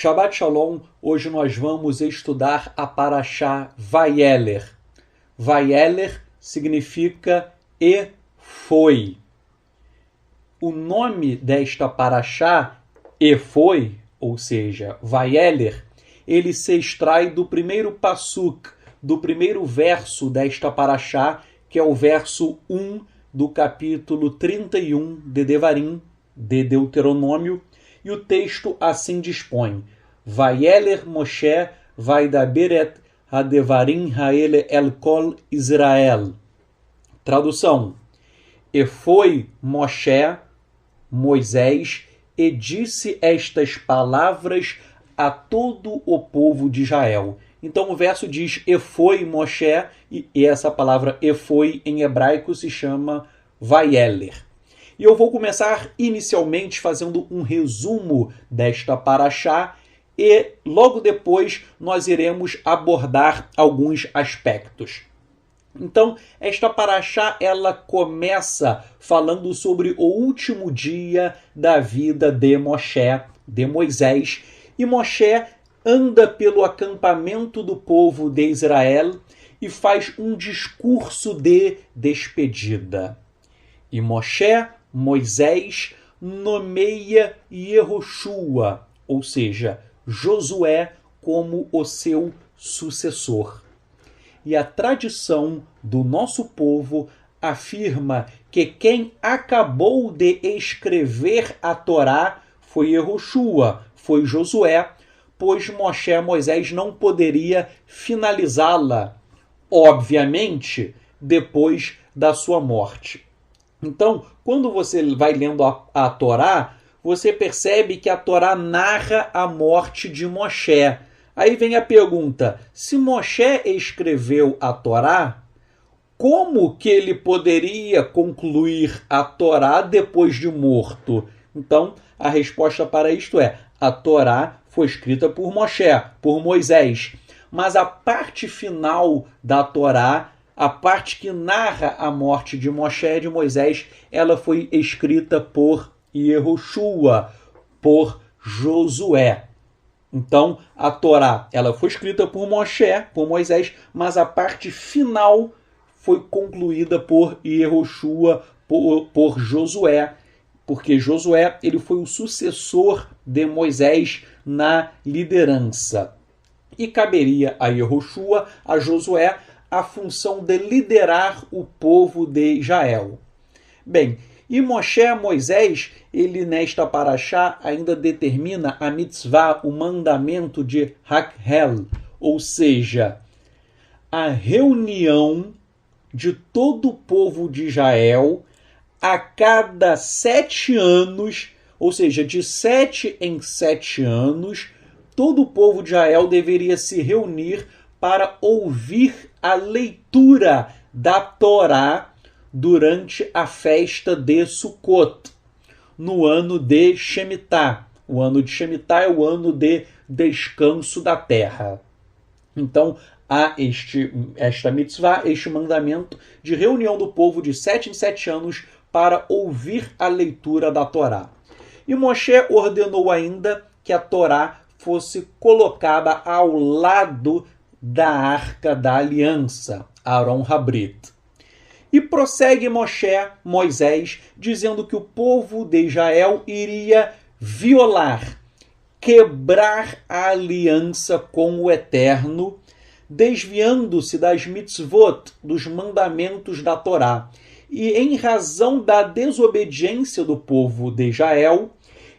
Shabbat Shalom, hoje nós vamos estudar a Parashá Vayeler. Vayeler significa e foi. O nome desta Parashá, e foi, ou seja, Vayeler, ele se extrai do primeiro pasuk, do primeiro verso desta Parashá, que é o verso 1 do capítulo 31 de Devarim, de Deuteronômio, e o texto assim dispõe: Vayeler Moshe vaidaber et hadevarim haele el kol Israel. Tradução: E foi Moshe, Moisés, e disse estas palavras a todo o povo de Israel. Então o verso diz e foi Moshe, e essa palavra e foi em hebraico se chama Vayeler. E eu vou começar inicialmente fazendo um resumo desta Parashá e logo depois nós iremos abordar alguns aspectos. Então, esta Parashá ela começa falando sobre o último dia da vida de Moshe, de Moisés, e Moshe anda pelo acampamento do povo de Israel e faz um discurso de despedida. E Moshe, Moisés, nomeia Yehoshua, ou seja, Josué, como o seu sucessor. E a tradição do nosso povo afirma que quem acabou de escrever a Torá foi Yehoshua, foi Josué, pois Moisés não poderia finalizá-la, obviamente, depois da sua morte. Então, quando você vai lendo a Torá, você percebe que a Torá narra a morte de Moshe. Aí vem a pergunta: se Moshe escreveu a Torá, como que ele poderia concluir a Torá depois de morto? Então, a resposta para isto é: a Torá foi escrita por Moshe, por Moisés. Mas a parte final da Torá, a parte que narra a morte de Moshe e de Moisés, ela foi escrita por Yehoshua, por Josué. Então, a Torá ela foi escrita por Moshe, por Moisés, mas a parte final foi concluída por Yehoshua, por Josué, porque Josué ele foi o sucessor de Moisés na liderança. E caberia a Yehoshua, a Josué, a função de liderar o povo de Israel. Bem, e Moisés, ele nesta Parashá ainda determina a mitzvah, o mandamento de Hakhel, ou seja, a reunião de todo o povo de Israel a cada 7 anos, ou seja, de 7 em 7 anos, todo o povo de Israel deveria se reunir para ouvir a leitura da Torá durante a festa de Sukkot, no ano de Shemitah. O ano de Shemitah é o ano de descanso da terra. Então, há esta mitzvah, este mandamento de reunião do povo de 7 em 7 anos para ouvir a leitura da Torá. E Moshe ordenou ainda que a Torá fosse colocada ao lado da Arca da Aliança, Aron Habrit. E prossegue Moisés, dizendo que o povo de Israel iria violar, quebrar a aliança com o Eterno, desviando-se das mitzvot, dos mandamentos da Torá. E em razão da desobediência do povo de Israel,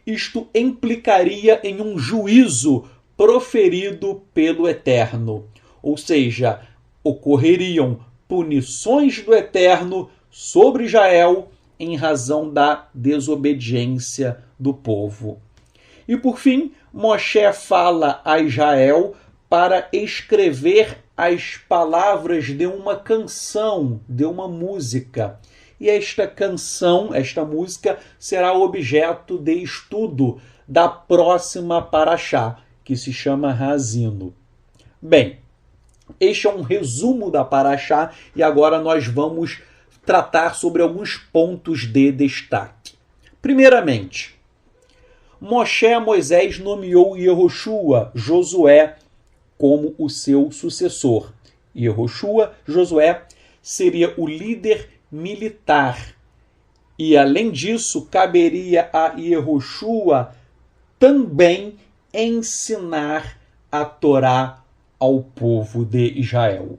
isto implicaria em um juízo proferido pelo Eterno. Ou seja, ocorreriam punições do Eterno sobre Israel em razão da desobediência do povo. E por fim, Moshe fala a Israel para escrever as palavras de uma canção, de uma música. E esta canção, esta música, será objeto de estudo da próxima Parashá, que se chama Haazinu. Bem, este é um resumo da Parashá e agora nós vamos tratar sobre alguns pontos de destaque. Primeiramente, Moisés nomeou Yehoshua, Josué, como o seu sucessor. Yehoshua, Josué, seria o líder militar. E, além disso, caberia a Yehoshua também ensinar a Torá ao povo de Israel.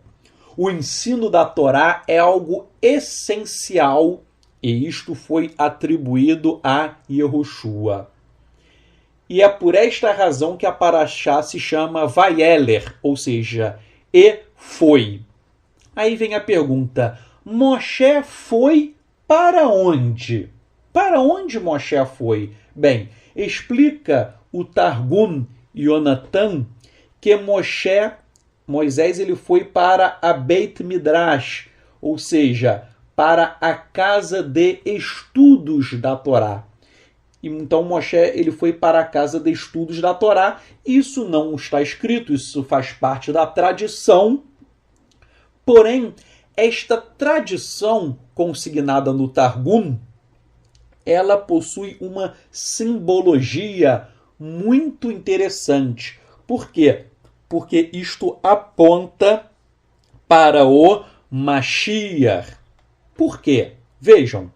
O ensino da Torá é algo essencial e isto foi atribuído a Yehoshua. E é por esta razão que a Parashá se chama Vayeler, ou seja, e foi. Aí vem a pergunta, Moshe foi para onde? Para onde Moshe foi? Bem, explica o Targum Yonatan que Moisés ele foi para a Beit Midrash, ou seja, para a casa de estudos da Torá. Então Moshe ele foi para a casa de estudos da Torá. Isso não está escrito, isso faz parte da tradição. Porém, esta tradição consignada no Targum, ela possui uma simbologia muito interessante. Por quê? Porque isto aponta para o Mashiach. Por quê? Vejam,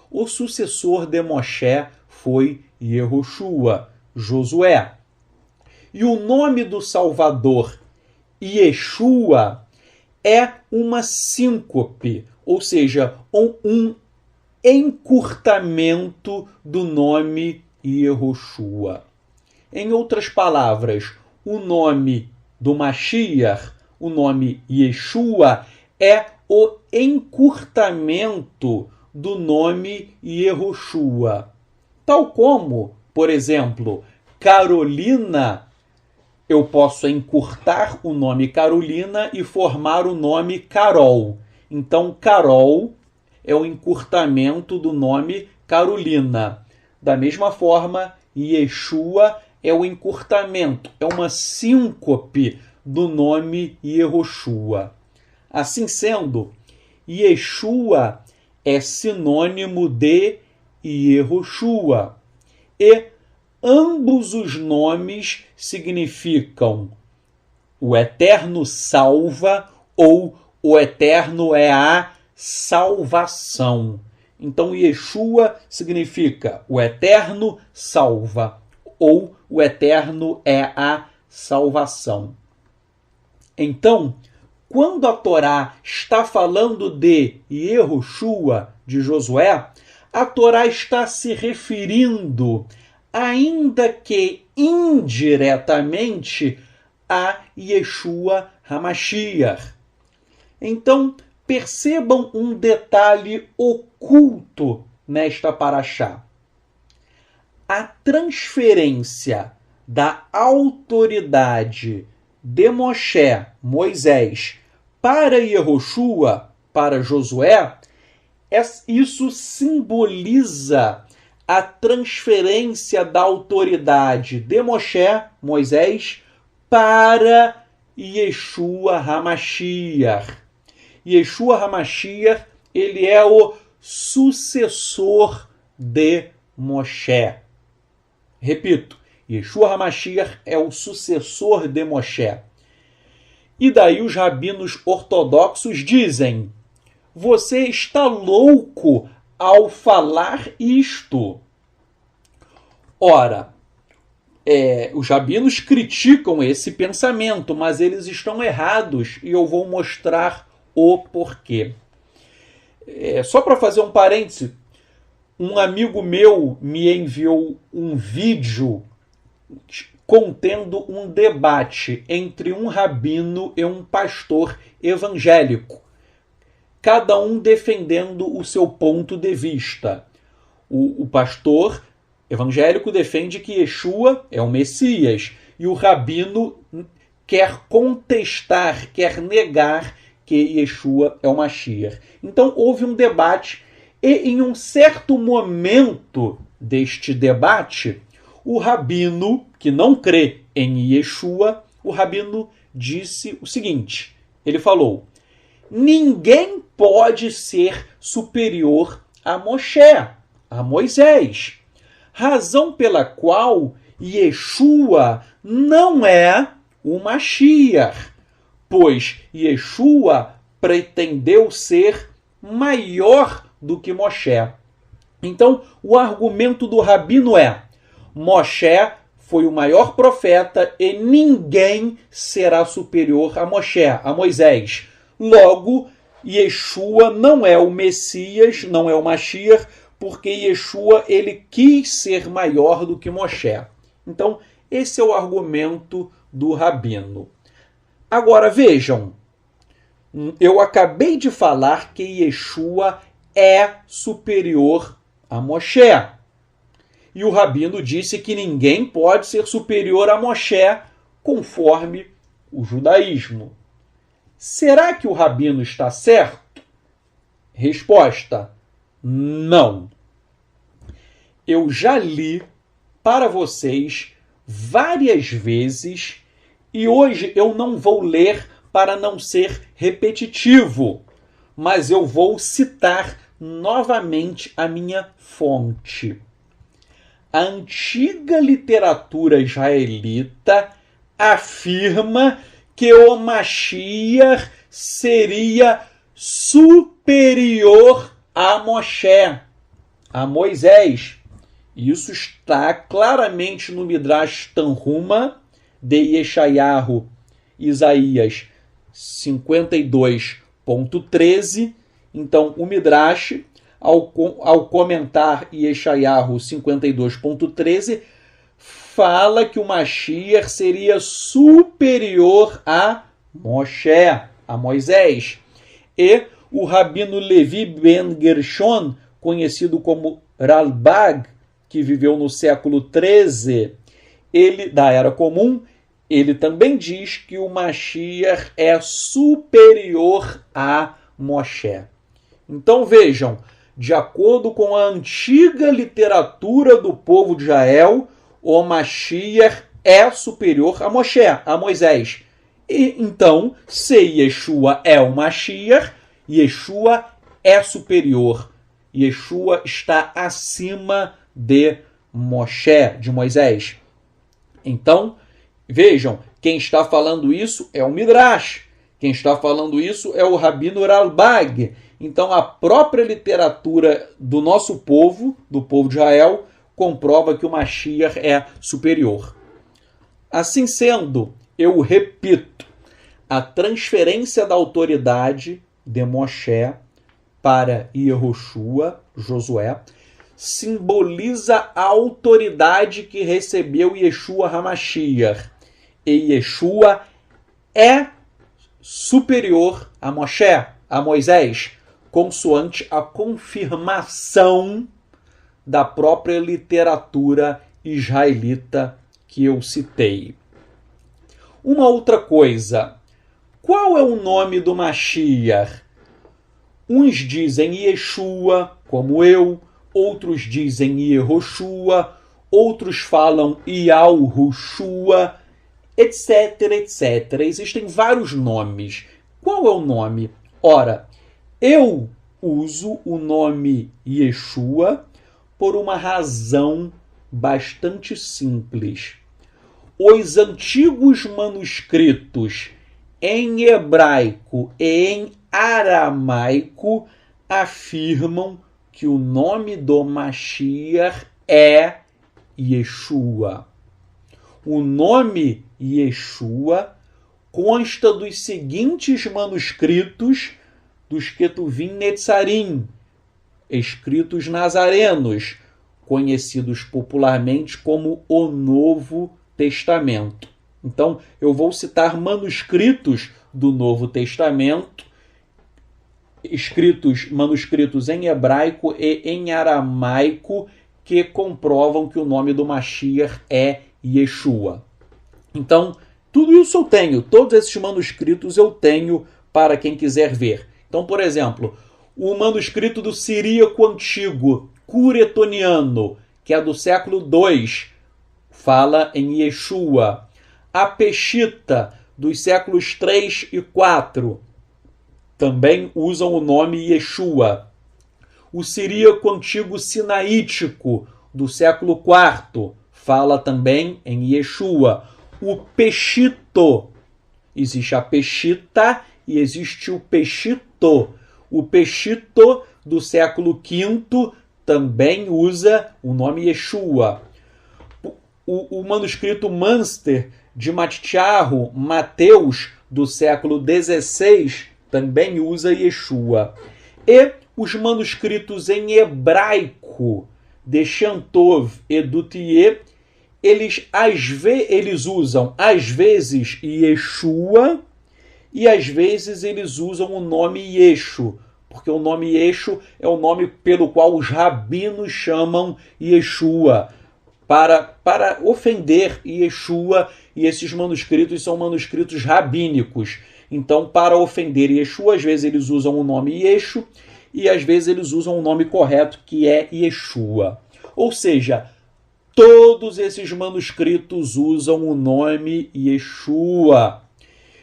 o sucessor de Moshe foi Yehoshua, Josué. E o nome do Salvador, Yeshua, é uma síncope, ou seja, um encurtamento do nome Yehoshua. Em outras palavras, o nome do Mashiach, o nome Yeshua, é o encurtamento do nome Yehoshua. Tal como, por exemplo, Carolina, eu posso encurtar o nome Carolina e formar o nome Carol. Então, Carol é o encurtamento do nome Carolina. Da mesma forma, Yeshua é o encurtamento, é uma síncope do nome Yehoshua. Assim sendo, Yeshua é sinônimo de Yehoshua. E ambos os nomes significam o Eterno salva ou o Eterno é a salvação. Então, Yeshua significa o Eterno salva ou o Eterno é a salvação. Então, quando a Torá está falando de Yehoshua, de Josué, a Torá está se referindo, ainda que indiretamente, a Yeshua HaMashiach. Então, percebam um detalhe oculto nesta parashá. A transferência da autoridade de Moshe, Moisés, para Yehoshua, para Josué, isso simboliza a transferência da autoridade de Moshe, Moisés, para Yeshua HaMashiach. Yeshua HaMashiach, ele é o sucessor de Moshe. Repito, Yeshua HaMashiach é o sucessor de Moshe. E daí os rabinos ortodoxos dizem, você está louco ao falar isto. Ora, os rabinos criticam esse pensamento, mas eles estão errados e eu vou mostrar o porquê. Só para fazer um parêntese, um amigo meu me enviou um vídeo contendo um debate entre um rabino e um pastor evangélico, cada um defendendo o seu ponto de vista. O pastor evangélico defende que Yeshua é o Messias e o rabino quer contestar, quer negar que Yeshua é o Mashiach. Então houve um debate e em um certo momento deste debate, o rabino, que não crê em Yeshua, o rabino disse o seguinte, ele falou, ninguém pode ser superior a Moshe, a Moisés. razão pela qual Yeshua não é o Mashiach, pois Yeshua pretendeu ser maior do que Moshe. Então, o argumento do rabino é: Moshe foi o maior profeta e ninguém será superior a Moshe, a Moisés. Logo, Yeshua não é o Messias, não é o Mashiach, porque Yeshua ele quis ser maior do que Moshe. Então, esse é o argumento do rabino. Agora, vejam, eu acabei de falar que Yeshua é superior a Moshe. E o rabino disse que ninguém pode ser superior a Moshe, conforme o judaísmo. Será que o rabino está certo? Resposta: não. Eu já li para vocês várias vezes e hoje eu não vou ler para não ser repetitivo, mas eu vou citar novamente a minha fonte. A antiga literatura israelita afirma que o Mashiach seria superior a Moshe, a Moisés. Isso está claramente no Midrash Tanhuma de Yeshayahu, Isaías 52.13. Então, o Midrash, ao comentar Yeshayahu 52.13, fala que o Mashiach seria superior a Moshe, a Moisés. E o rabino Levi ben Gershon, conhecido como Ralbag, que viveu no século XIII, ele, da Era Comum, ele também diz que o Mashiach é superior a Moshe. Então vejam, de acordo com a antiga literatura do povo de Israel, o Mashiach é superior a Moshe, a Moisés. E então, se Yeshua é o Mashiach, Yeshua é superior. Yeshua está acima de Moshe, de Moisés. Então, vejam, quem está falando isso é o Midrash. Quem está falando isso é o rabino Ralbag. Então, a própria literatura do nosso povo, do povo de Israel, comprova que o Mashiach é superior. Assim sendo, eu repito, a transferência da autoridade de Moshe para Yehoshua, Josué, simboliza a autoridade que recebeu Yeshua HaMashiach. E Yeshua é superior a Moshe, a Moisés, consoante a confirmação da própria literatura israelita que eu citei. Uma outra coisa, qual é o nome do Mashiach? Uns dizem Yeshua, como eu, outros dizem Yehoshua, outros falam Yahushua, etc, etc. Existem vários nomes. Qual é o nome? Ora, eu uso o nome Yeshua por uma razão bastante simples. Os antigos manuscritos em hebraico e em aramaico afirmam que o nome do Mashiach é Yeshua. O nome Yeshua consta dos seguintes manuscritos dos Ketuvim Netzarim, escritos nazarenos, conhecidos popularmente como o Novo Testamento. Então, eu vou citar manuscritos do Novo Testamento, manuscritos em hebraico e em aramaico, que comprovam que o nome do Mashiach é Yeshua. Então, tudo isso eu tenho, todos esses manuscritos eu tenho para quem quiser ver. Então, por exemplo, o manuscrito do Siríaco Antigo, Curetoniano, que é do século II, fala em Yeshua. A Peshita, dos séculos 3 e 4, também usam o nome Yeshua. O Siríaco Antigo Sinaítico, do século IV, fala também em Yeshua. O Peshito, existe a Peshita e existe o Peshito. O Peshito do século V também usa o nome Yeshua. O manuscrito Münster de Matityahu, Mateus, do século XVI, também usa Yeshua. E os manuscritos em hebraico de Shantov e Duthier, eles usam às vezes Yeshua e às vezes eles usam o nome Yeshu, porque o nome Yeshu é o nome pelo qual os rabinos chamam Yeshua, para ofender Yeshua, e esses manuscritos são manuscritos rabínicos. Então, para ofender Yeshua, às vezes eles usam o nome Yeshu e às vezes eles usam o nome correto, que é Yeshua. Ou seja, todos esses manuscritos usam o nome Yeshua.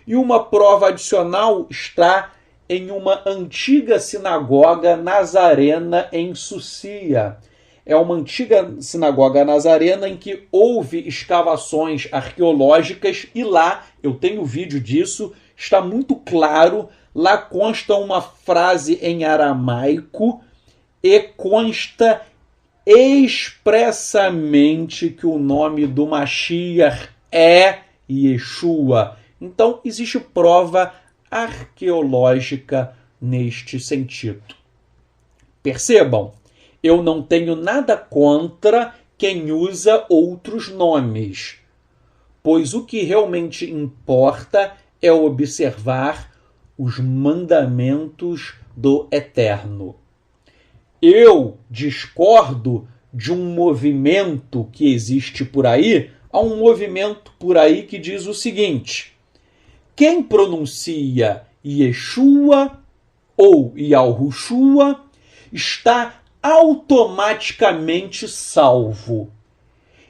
E uma prova adicional está em uma antiga sinagoga nazarena em Sucia. É uma antiga sinagoga nazarena em que houve escavações arqueológicas e lá, eu tenho vídeo disso, está muito claro, lá consta uma frase em aramaico e consta expressamente que o nome do Mashiach é Yeshua. Então, existe prova arqueológica neste sentido. Percebam, eu não tenho nada contra quem usa outros nomes, pois o que realmente importa é observar os mandamentos do Eterno. Eu discordo de um movimento que existe por aí. Há um movimento por aí que diz o seguinte: quem pronuncia Yeshua ou Yahushua está automaticamente salvo.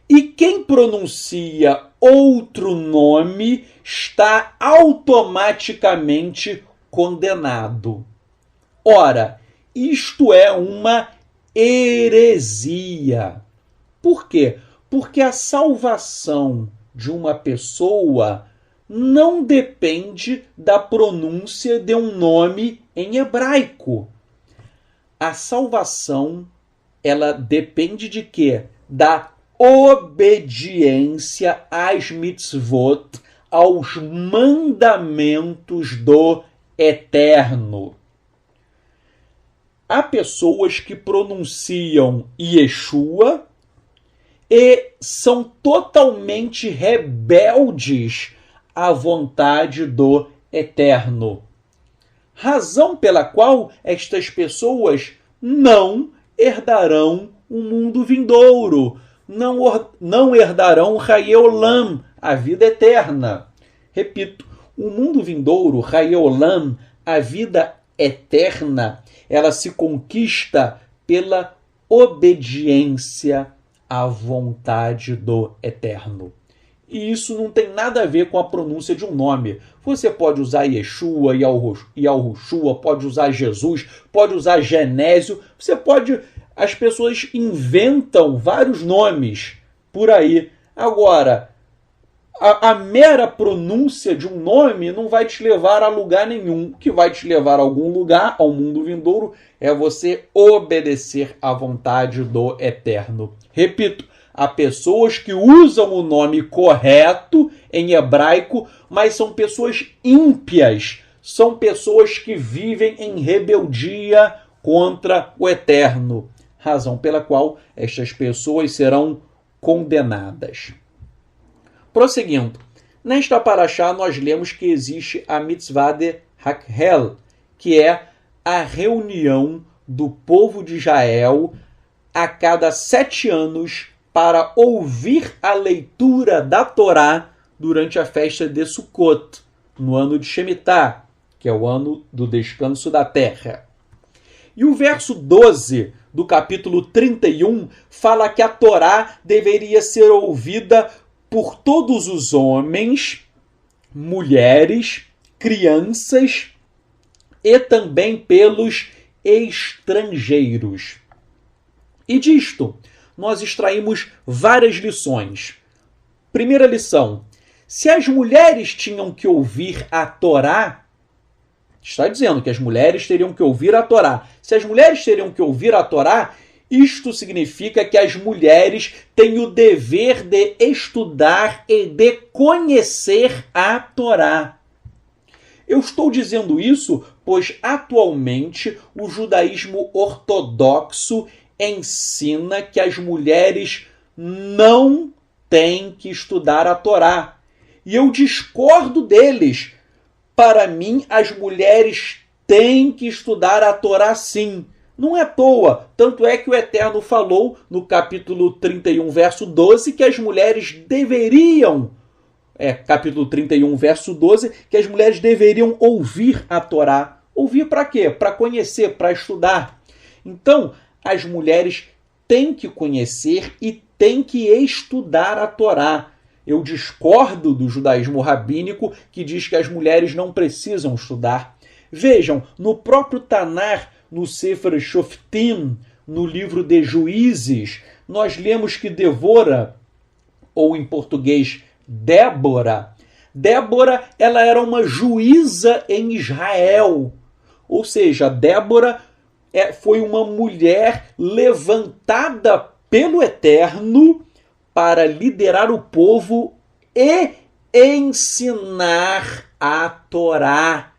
E quem pronuncia outro nome está automaticamente condenado. Ora, isto é uma heresia. Por quê? Porque a salvação de uma pessoa não depende da pronúncia de um nome em hebraico. A salvação, ela depende de quê? Da obediência às mitzvot, aos mandamentos do Eterno. Há pessoas que pronunciam Yeshua e são totalmente rebeldes à vontade do Eterno. Razão pela qual estas pessoas não herdarão o mundo vindouro, não herdarão Hayeolam, a vida eterna. Repito, o mundo vindouro, Hayeolam, a vida eterna, ela se conquista pela obediência à vontade do Eterno. E isso não tem nada a ver com a pronúncia de um nome. Você pode usar Yeshua, Yahushua, pode usar Jesus, pode usar Genésio. Você pode... As pessoas inventam vários nomes por aí. Agora, a mera pronúncia de um nome não vai te levar a lugar nenhum. O que vai te levar a algum lugar, ao mundo vindouro, é você obedecer à vontade do Eterno. Repito, há pessoas que usam o nome correto em hebraico, mas são pessoas ímpias, são pessoas que vivem em rebeldia contra o Eterno, razão pela qual estas pessoas serão condenadas. Prosseguindo, nesta paraxá nós lemos que existe a mitzvah de Hakhel, que é a reunião do povo de Israel a cada 7 anos para ouvir a leitura da Torá durante a festa de Sukkot, no ano de Shemitah, que é o ano do descanso da terra. E o verso 12 do capítulo 31 fala que a Torá deveria ser ouvida por todos os homens, mulheres, crianças e também pelos estrangeiros. E disto, nós extraímos várias lições. Primeira lição: se as mulheres tinham que ouvir a Torá, está dizendo que as mulheres teriam que ouvir a Torá. Se as mulheres teriam que ouvir a Torá, isto significa que as mulheres têm o dever de estudar e de conhecer a Torá. Eu estou dizendo isso pois atualmente o judaísmo ortodoxo ensina que as mulheres não têm que estudar a Torá. E eu discordo deles. Para mim, as mulheres têm que estudar a Torá sim. Não é à toa. Tanto é que o Eterno falou no capítulo 31, verso 12, que as mulheres deveriam, capítulo 31, verso 12, que as mulheres deveriam ouvir a Torá. Ouvir para quê? Para conhecer, para estudar. Então, as mulheres têm que conhecer e têm que estudar a Torá. Eu discordo do judaísmo rabínico que diz que as mulheres não precisam estudar. Vejam, no próprio Tanar, no Sefer Shoftim, no livro de Juízes, nós lemos que Débora, ou em português, Débora, ela era uma juíza em Israel. Ou seja, Débora foi uma mulher levantada pelo Eterno para liderar o povo e ensinar a Torá.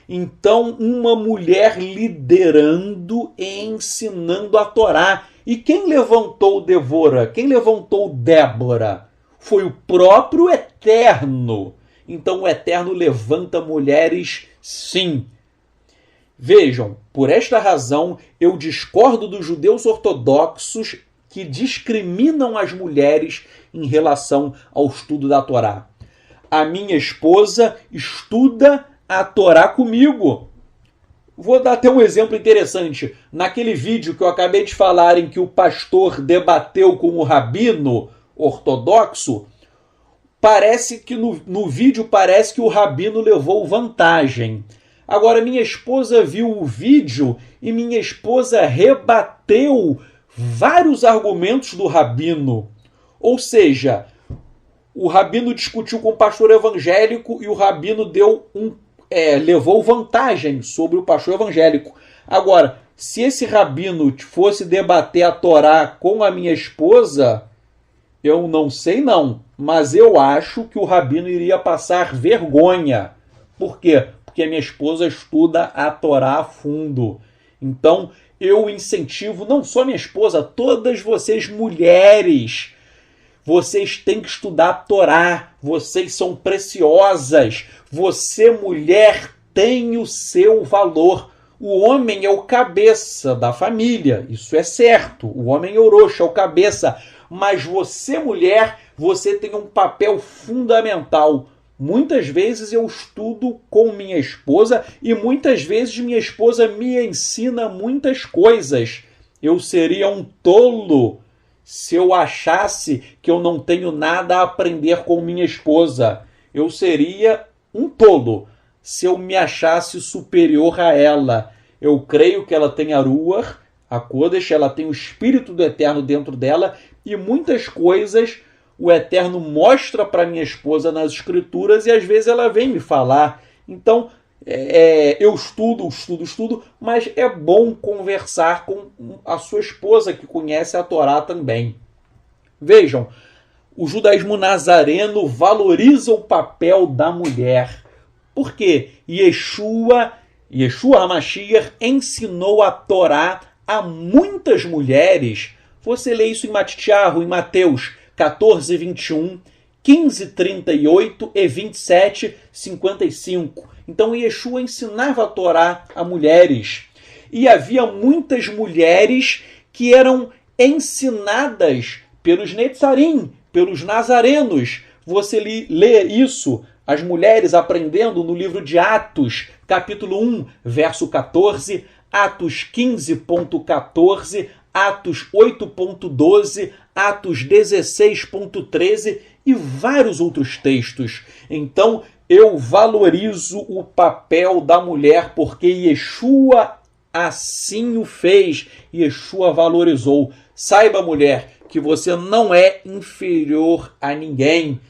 Então, uma mulher liderando e ensinando a Torá. E quem levantou Débora? Quem levantou Débora? Foi o próprio Eterno. Então, o Eterno levanta mulheres, sim. Vejam, por esta razão, eu discordo dos judeus ortodoxos que discriminam as mulheres em relação ao estudo da Torá. A minha esposa estuda a Torá comigo. Vou dar até um exemplo interessante. Naquele vídeo que eu acabei de falar em que o pastor debateu com o rabino ortodoxo, parece que no vídeo parece que o rabino levou vantagem. Agora, minha esposa viu o vídeo e minha esposa rebateu vários argumentos do rabino. Ou seja, o rabino discutiu com o pastor evangélico e o rabino levou vantagem sobre o pastor evangélico. Agora, se esse rabino fosse debater a Torá com a minha esposa, eu não sei não, mas eu acho que o rabino iria passar vergonha. Por quê? Porque a minha esposa estuda a Torá a fundo. Então, eu incentivo não só minha esposa, todas vocês mulheres. Vocês têm que estudar a Torá. Vocês são preciosas. Você, mulher, tem o seu valor. O homem é o cabeça da família. Isso é certo. O homem é o roxo, é o cabeça. Mas você, mulher, você tem um papel fundamental. Muitas vezes eu estudo com minha esposa e muitas vezes minha esposa me ensina muitas coisas. Eu seria um tolo se eu achasse que eu não tenho nada a aprender com minha esposa. Eu seria um tolo se eu me achasse superior a ela. Eu creio que ela tem a Ruach, a Kodesh, ela tem o Espírito do Eterno dentro dela e muitas coisas o Eterno mostra para minha esposa nas Escrituras e às vezes ela vem me falar. Então, eu estudo, mas é bom conversar com a sua esposa que conhece a Torá também. Vejam, o judaísmo nazareno valoriza o papel da mulher. Por quê? Yeshua HaMashiach ensinou a Torá a muitas mulheres. Você lê isso em Matitiahu, em Mateus 14, 21, 15, 38 e 27, 55. Então, Yeshua ensinava a Torá a mulheres. E havia muitas mulheres que eram ensinadas pelos netzarim, pelos nazarenos. Você lê isso, as mulheres aprendendo no livro de Atos, capítulo 1, verso 14, Atos 15.14, Atos 8.12, Atos 16.13 e vários outros textos. Então, eu valorizo o papel da mulher porque Yeshua assim o fez. Yeshua valorizou. Saiba, mulher, que você não é inferior a ninguém.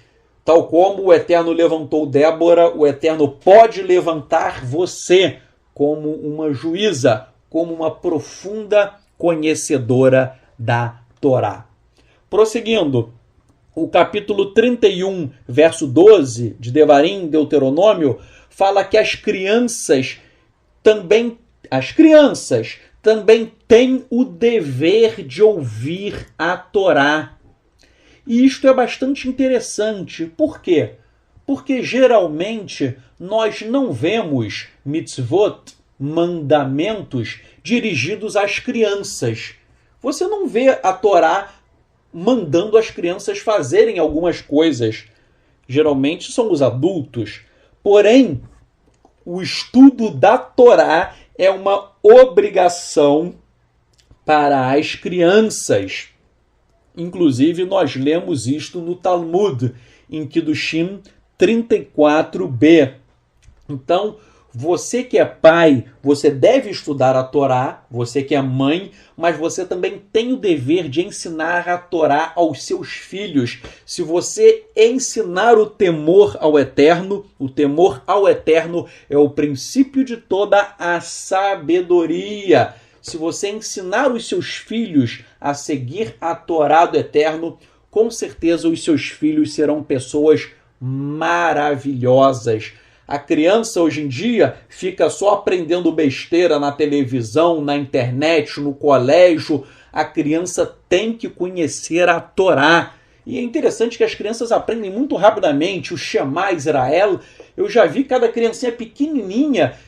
Tal como o Eterno levantou Débora, o Eterno pode levantar você como uma juíza, como uma profunda conhecedora da Torá. Prosseguindo, o capítulo 31, verso 12 de Devarim, Deuteronômio, fala que as crianças também têm o dever de ouvir a Torá. E isto é bastante interessante. Por quê? Porque geralmente nós não vemos mitzvot, mandamentos, dirigidos às crianças. Você não vê a Torá mandando as crianças fazerem algumas coisas. Geralmente são os adultos. Porém, o estudo da Torá é uma obrigação para as crianças. Inclusive, nós lemos isto no Talmud, em Kedushim 34b. Então, você que é pai, você deve estudar a Torá, você que é mãe, mas você também tem o dever de ensinar a Torá aos seus filhos. Se você ensinar o temor ao Eterno é o princípio de toda a sabedoria. Se você ensinar os seus filhos a seguir a Torá do Eterno, com certeza os seus filhos serão pessoas maravilhosas. A criança hoje em dia fica só aprendendo besteira na televisão, na internet, no colégio. A criança tem que conhecer a Torá. E é interessante que as crianças aprendem muito rapidamente o Shema Israel. Eu já vi cada criancinha pequenininha.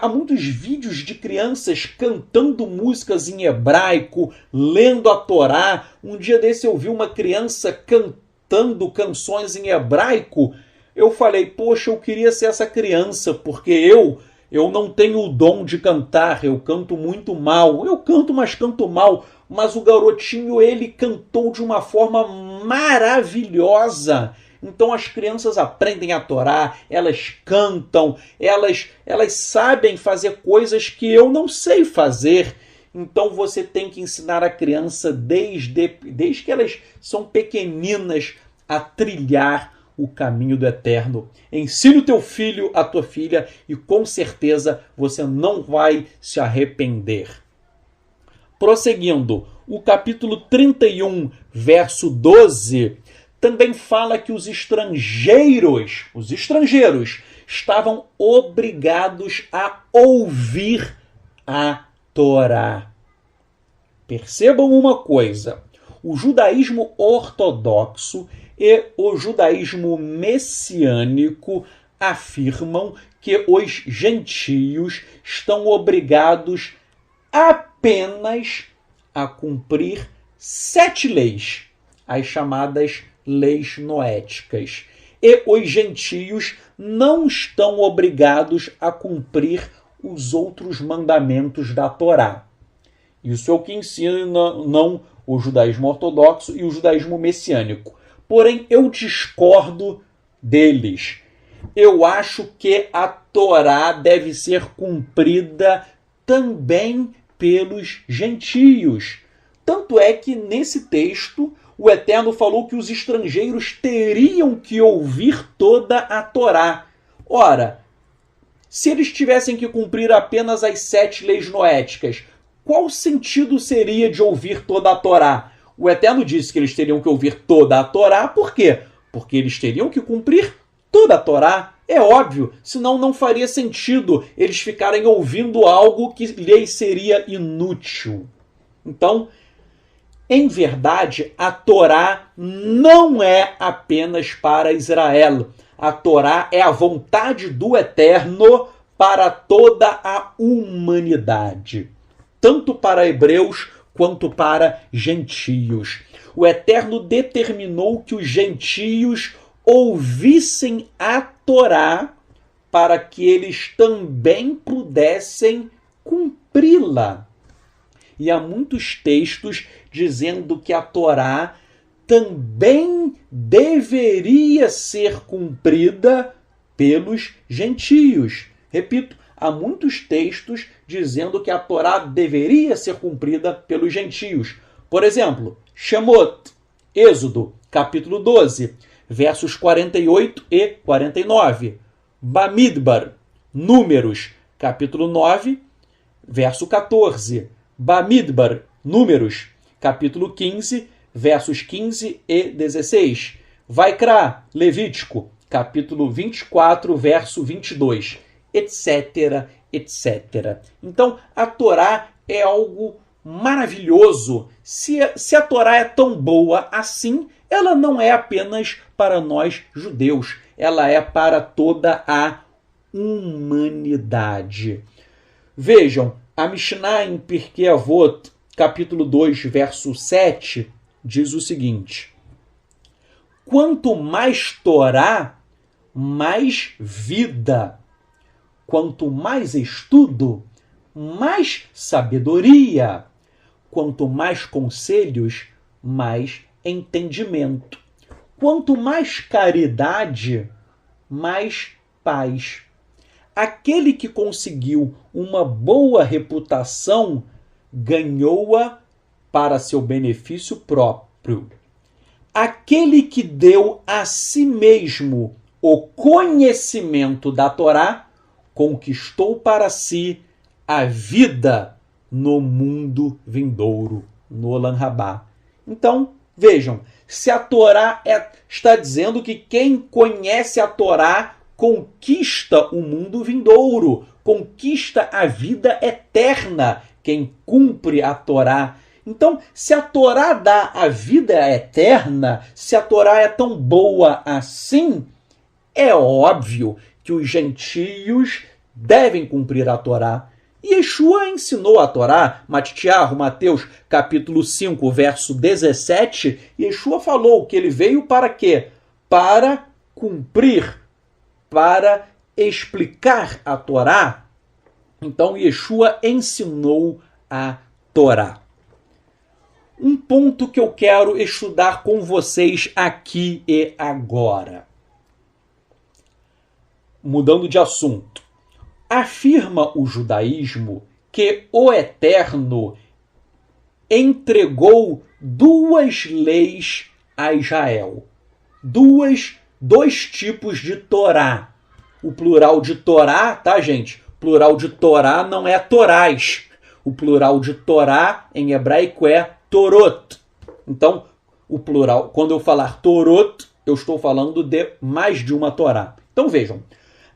Há muitos vídeos de crianças cantando músicas em hebraico, lendo a Torá. Um dia desse eu vi uma criança cantando canções em hebraico. Eu falei, poxa, eu queria ser essa criança, porque eu não tenho o dom de cantar, eu canto muito mal. Eu canto, mas canto mal. Mas o garotinho, ele cantou de uma forma maravilhosa. Então as crianças aprendem a Torá, elas cantam, elas sabem fazer coisas que eu não sei fazer. Então você tem que ensinar a criança desde que elas são pequeninas a trilhar o caminho do Eterno. Ensine o teu filho, a tua filha, e com certeza você não vai se arrepender. Prosseguindo, o capítulo 31, verso 12, também fala que os estrangeiros estavam obrigados a ouvir a Torá. Percebam uma coisa, o judaísmo ortodoxo e o judaísmo messiânico afirmam que os gentios estão obrigados apenas a cumprir 7 leis, as chamadas leis noéticas. E os gentios não estão obrigados a cumprir os outros mandamentos da Torá. Isso é o que ensinam o judaísmo ortodoxo e o judaísmo messiânico. Porém, eu discordo deles. Eu acho que a Torá deve ser cumprida também pelos gentios. Tanto é que nesse texto o Eterno falou que os estrangeiros teriam que ouvir toda a Torá. Ora, se eles tivessem que cumprir apenas as 7 leis noéticas, qual sentido seria de ouvir toda a Torá? O Eterno disse que eles teriam que ouvir toda a Torá, por quê? Porque eles teriam que cumprir toda a Torá. É óbvio, senão não faria sentido eles ficarem ouvindo algo que lhes seria inútil. Então, em verdade, a Torá não é apenas para Israel. A Torá é a vontade do Eterno para toda a humanidade, tanto para hebreus quanto para gentios. O Eterno determinou que os gentios ouvissem a Torá para que eles também pudessem cumpri-la. E há muitos textos dizendo que a Torá também deveria ser cumprida pelos gentios. Repito, há muitos textos dizendo que a Torá deveria ser cumprida pelos gentios. Por exemplo, Shemot, Êxodo, capítulo 12, versos 48 e 49. Bamidbar, Números, capítulo 9, verso 14. Bamidbar, Números, capítulo 15, versos 15 e 16. Vaikra, Levítico, capítulo 24, verso 22, etc, etc. Então, a Torá é algo maravilhoso. Se a Torá é tão boa assim, ela não é apenas para nós judeus, ela é para toda a humanidade. Vejam, a Mishnah em Pirkei Avot, capítulo 2, verso 7, diz o seguinte: quanto mais Torá, mais vida. Quanto mais estudo, mais sabedoria. Quanto mais conselhos, mais entendimento. Quanto mais caridade, mais paz. Aquele que conseguiu uma boa reputação ganhou-a para seu benefício próprio. Aquele que deu a si mesmo o conhecimento da Torá conquistou para si a vida no mundo vindouro, no Olam Rabá. Então, vejam, se a Torá está dizendo que quem conhece a Torá conquista o mundo vindouro, conquista a vida eterna, quem cumpre a Torá. Então, se a Torá dá a vida eterna, se a Torá é tão boa assim, é óbvio que os gentios devem cumprir a Torá. E Yeshua ensinou a Torá, Matitiahu, Mateus, capítulo 5, verso 17, Yeshua falou que ele veio para quê? Para cumprir, para explicar a Torá. Então, Yeshua ensinou a Torá. Um ponto que eu quero estudar com vocês aqui e agora. Mudando de assunto. Afirma o judaísmo que o Eterno entregou duas leis a Israel. Dois tipos de Torá. O plural de Torá, tá, gente? O plural de Torá não é Torás. O plural de Torá em hebraico é Torot. Então, o plural, quando eu falar Torot, eu estou falando de mais de uma Torá. Então, vejam.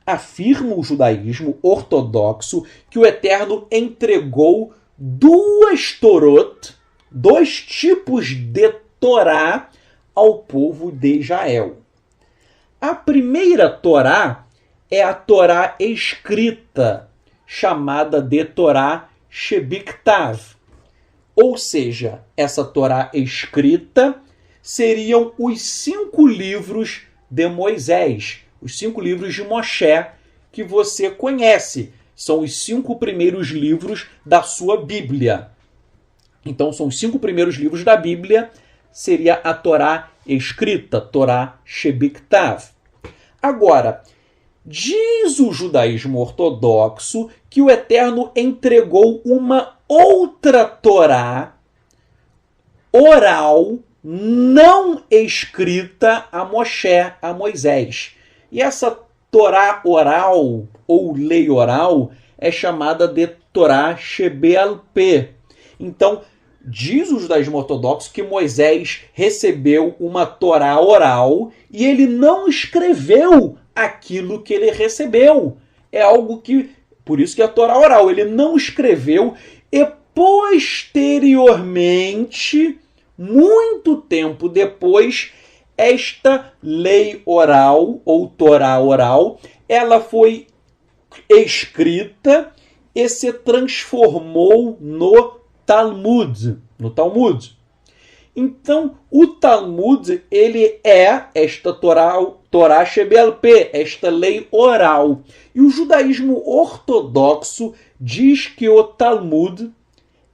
Afirma o judaísmo ortodoxo que o Eterno entregou duas Torot, dois tipos de Torá ao povo de Israel. A primeira Torá é a Torá escrita, chamada de Torá Shebiktav. Ou seja, essa Torá escrita seriam os 5 livros de Moisés, os 5 livros de Moshe que você conhece. São os 5 primeiros livros da sua Bíblia. Então, são os 5 primeiros livros da Bíblia, seria a Torá escrita, Torá Shebiktav. Agora, diz o judaísmo ortodoxo que o Eterno entregou uma outra Torá oral, não escrita a Moshe, a Moisés. E essa Torá oral, ou lei oral, é chamada de Torá Shebeal-Peh. Então, diz o judaísmo ortodoxo que Moisés recebeu uma Torá oral e ele não escreveu aquilo que ele recebeu. É algo que, por isso que é a Torá oral, ele não escreveu e posteriormente, muito tempo depois, esta lei oral, ou Torá oral, ela foi escrita e se transformou no Talmud. Então, o Talmud, ele é esta Torá Shebeal-Peh, esta lei oral. E o judaísmo ortodoxo diz que o Talmud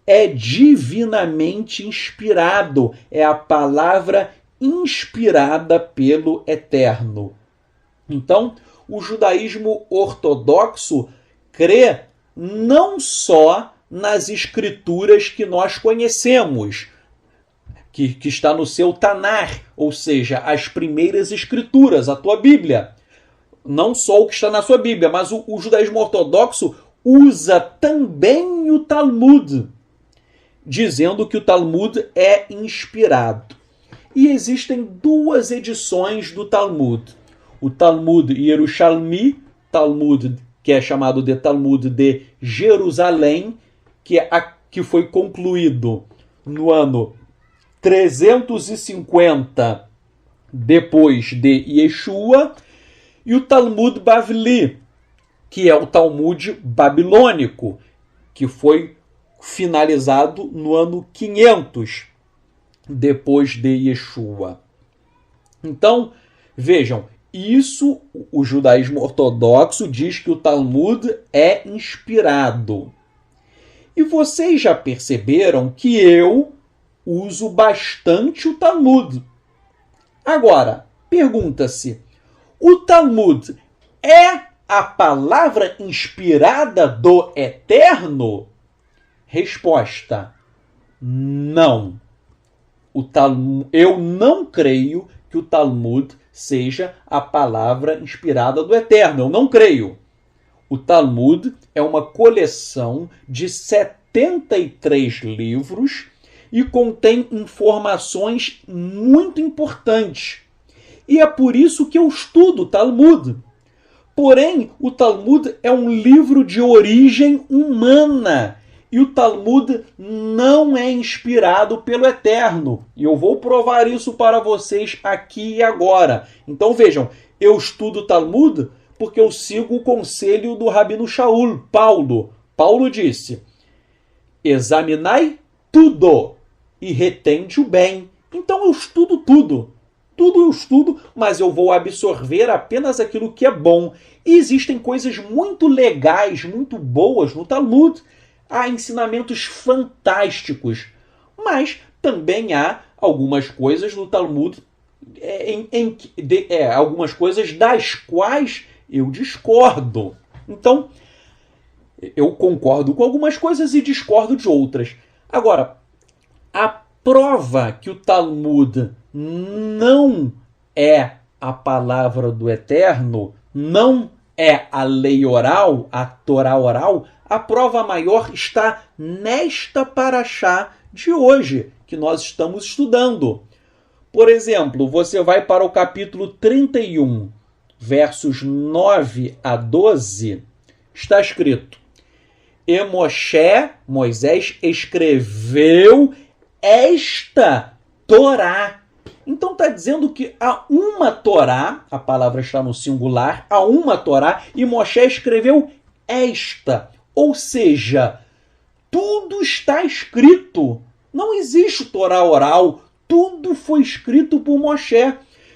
é divinamente inspirado, é a palavra inspirada pelo Eterno. Então, o judaísmo ortodoxo crê não só nas escrituras que nós conhecemos, que está no seu Tanar, ou seja, as primeiras escrituras, a tua Bíblia. Não só o que está na sua Bíblia, mas o judaísmo ortodoxo usa também o Talmud, dizendo que o Talmud é inspirado. E existem duas edições do Talmud. O Talmud Yerushalmi, Talmud que é chamado de Talmud de Jerusalém, que foi concluído no ano 350 depois de Yeshua, e o Talmud Bavli, que é o Talmud babilônico, que foi finalizado no ano 500 depois de Yeshua. Então, vejam, isso o judaísmo ortodoxo diz que o Talmud é inspirado. E vocês já perceberam que eu uso bastante o Talmud. Agora, pergunta-se, o Talmud é a palavra inspirada do Eterno? Resposta: não. Eu não creio que o Talmud seja a palavra inspirada do Eterno. Eu não creio. O Talmud é uma coleção de 73 livros e contém informações muito importantes. E é por isso que eu estudo o Talmud. Porém, o Talmud é um livro de origem humana. E o Talmud não é inspirado pelo Eterno. E eu vou provar isso para vocês aqui e agora. Então vejam, eu estudo o Talmud porque eu sigo o conselho do Rabino Shaul, Paulo. Paulo disse: examinai tudo e retende o bem. Então eu estudo tudo. Tudo eu estudo, mas eu vou absorver apenas aquilo que é bom. E existem coisas muito legais, muito boas no Talmud. Há ensinamentos fantásticos, mas também há algumas coisas no Talmud, algumas coisas das quais eu discordo. Então, eu concordo com algumas coisas e discordo de outras. Agora, a prova que o Talmud não é a palavra do Eterno, não é a lei oral, a Torá oral, a prova maior está nesta paraxá de hoje, que nós estamos estudando. Por exemplo, você vai para o capítulo 31, versos 9 a 12, está escrito: E Moisés escreveu esta Torá. Então está dizendo que há uma Torá, a palavra está no singular, há uma Torá, e Moisés escreveu esta. Ou seja, tudo está escrito. Não existe Torá oral, tudo foi escrito por Moshe.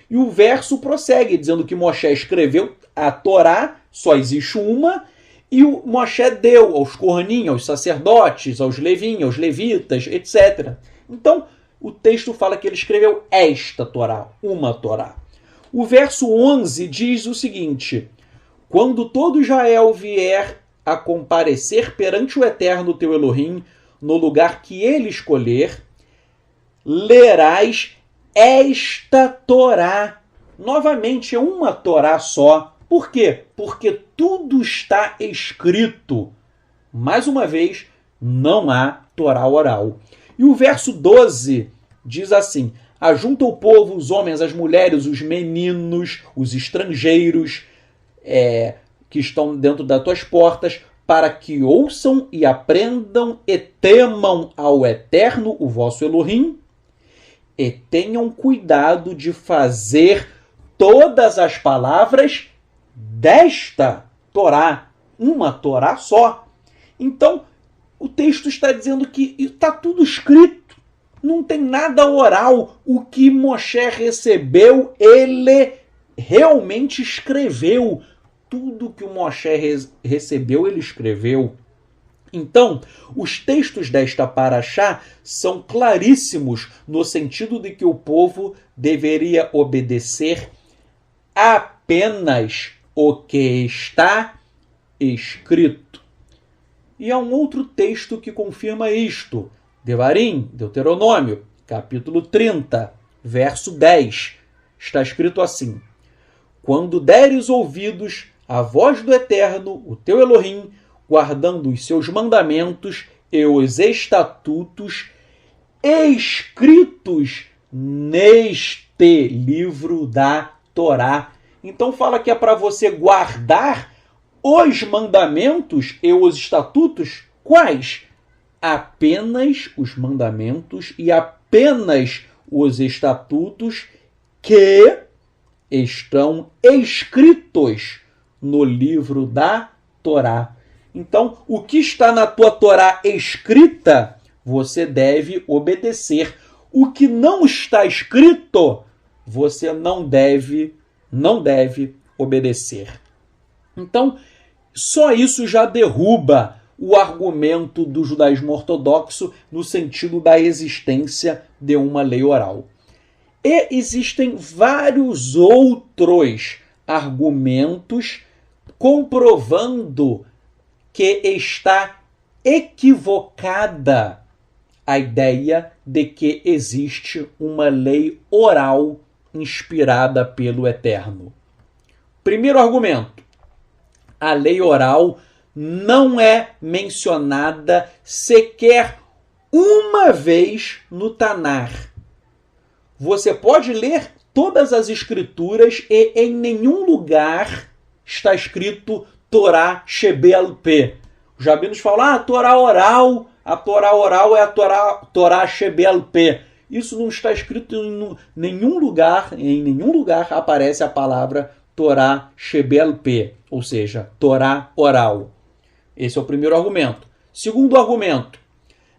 E o verso prossegue, dizendo que Moshe escreveu a Torá, só existe uma, e o Moshe deu aos Kohanim, aos sacerdotes, aos Levim, aos levitas, etc. Então, o texto fala que ele escreveu esta Torá, uma Torá. O verso 11 diz o seguinte: quando todo Israel vier a comparecer perante o Eterno teu Elohim, no lugar que ele escolher, lerás esta Torá. Novamente, é uma Torá só. Por quê? Porque tudo está escrito. Mais uma vez, não há Torá oral. E o verso 12 diz assim: ajunta o povo, os homens, as mulheres, os meninos, os estrangeiros, que estão dentro das tuas portas, para que ouçam e aprendam e temam ao Eterno, o vosso Elohim, e tenham cuidado de fazer todas as palavras desta Torá, uma Torá só. Então, o texto está dizendo que está tudo escrito, não tem nada oral. O que Moshe recebeu, ele realmente escreveu. Tudo que o Moshe recebeu, ele escreveu. Então, os textos desta paraxá são claríssimos no sentido de que o povo deveria obedecer apenas o que está escrito. E há um outro texto que confirma isto. Devarim, Deuteronômio, capítulo 30, verso 10, está escrito assim: quando deres ouvidos à voz do Eterno, o teu Elohim, guardando os seus mandamentos e os estatutos escritos neste livro da Torá. Então fala que é para você guardar os mandamentos e os estatutos. Quais? Apenas os mandamentos e apenas os estatutos que estão escritos no livro da Torá. Então, o que está na tua Torá escrita, você deve obedecer. O que não está escrito, você não deve obedecer. Então, só isso já derruba o argumento do judaísmo ortodoxo no sentido da existência de uma lei oral. E existem vários outros argumentos comprovando que está equivocada a ideia de que existe uma lei oral inspirada pelo Eterno. Primeiro argumento: a lei oral não é mencionada sequer uma vez no Tanar. Você pode ler todas as escrituras e em nenhum lugar está escrito Torá Shebel Peh. Os rabinos falam, a Torá oral é a Torá Shebel Peh. Isso não está escrito em nenhum lugar aparece a palavra Torá Shebel Peh, ou seja, Torá oral. Esse é o primeiro argumento. Segundo argumento,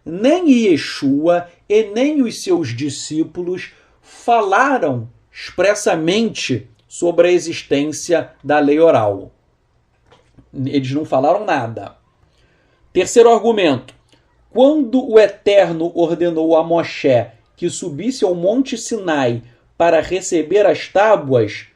nem Yeshua e nem os seus discípulos falaram expressamente sobre a existência da lei oral. Eles não falaram nada. Terceiro argumento, quando o Eterno ordenou a Moshe que subisse ao Monte Sinai para receber as tábuas,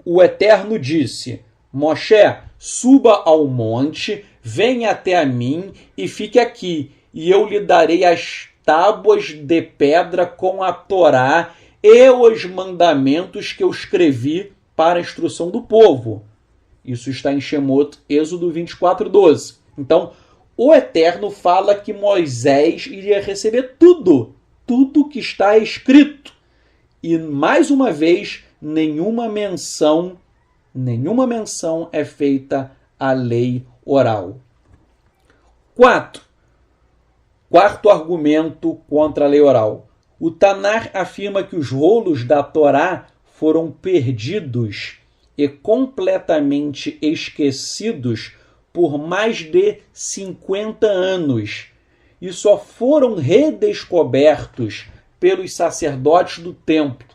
o Eterno disse, Moshe, suba ao monte, venha até a mim e fique aqui, e eu lhe darei as tábuas de pedra com a Torá e os mandamentos que eu escrevi para a instrução do povo. Isso está em Shemot, Êxodo 24:12. Então, o Eterno fala que Moisés iria receber tudo que está escrito. E, mais uma vez, nenhuma menção é feita à lei oral. Quarto argumento contra a lei oral. O Tanar afirma que os rolos da Torá foram perdidos e completamente esquecidos por mais de 50 anos e só foram redescobertos pelos sacerdotes do templo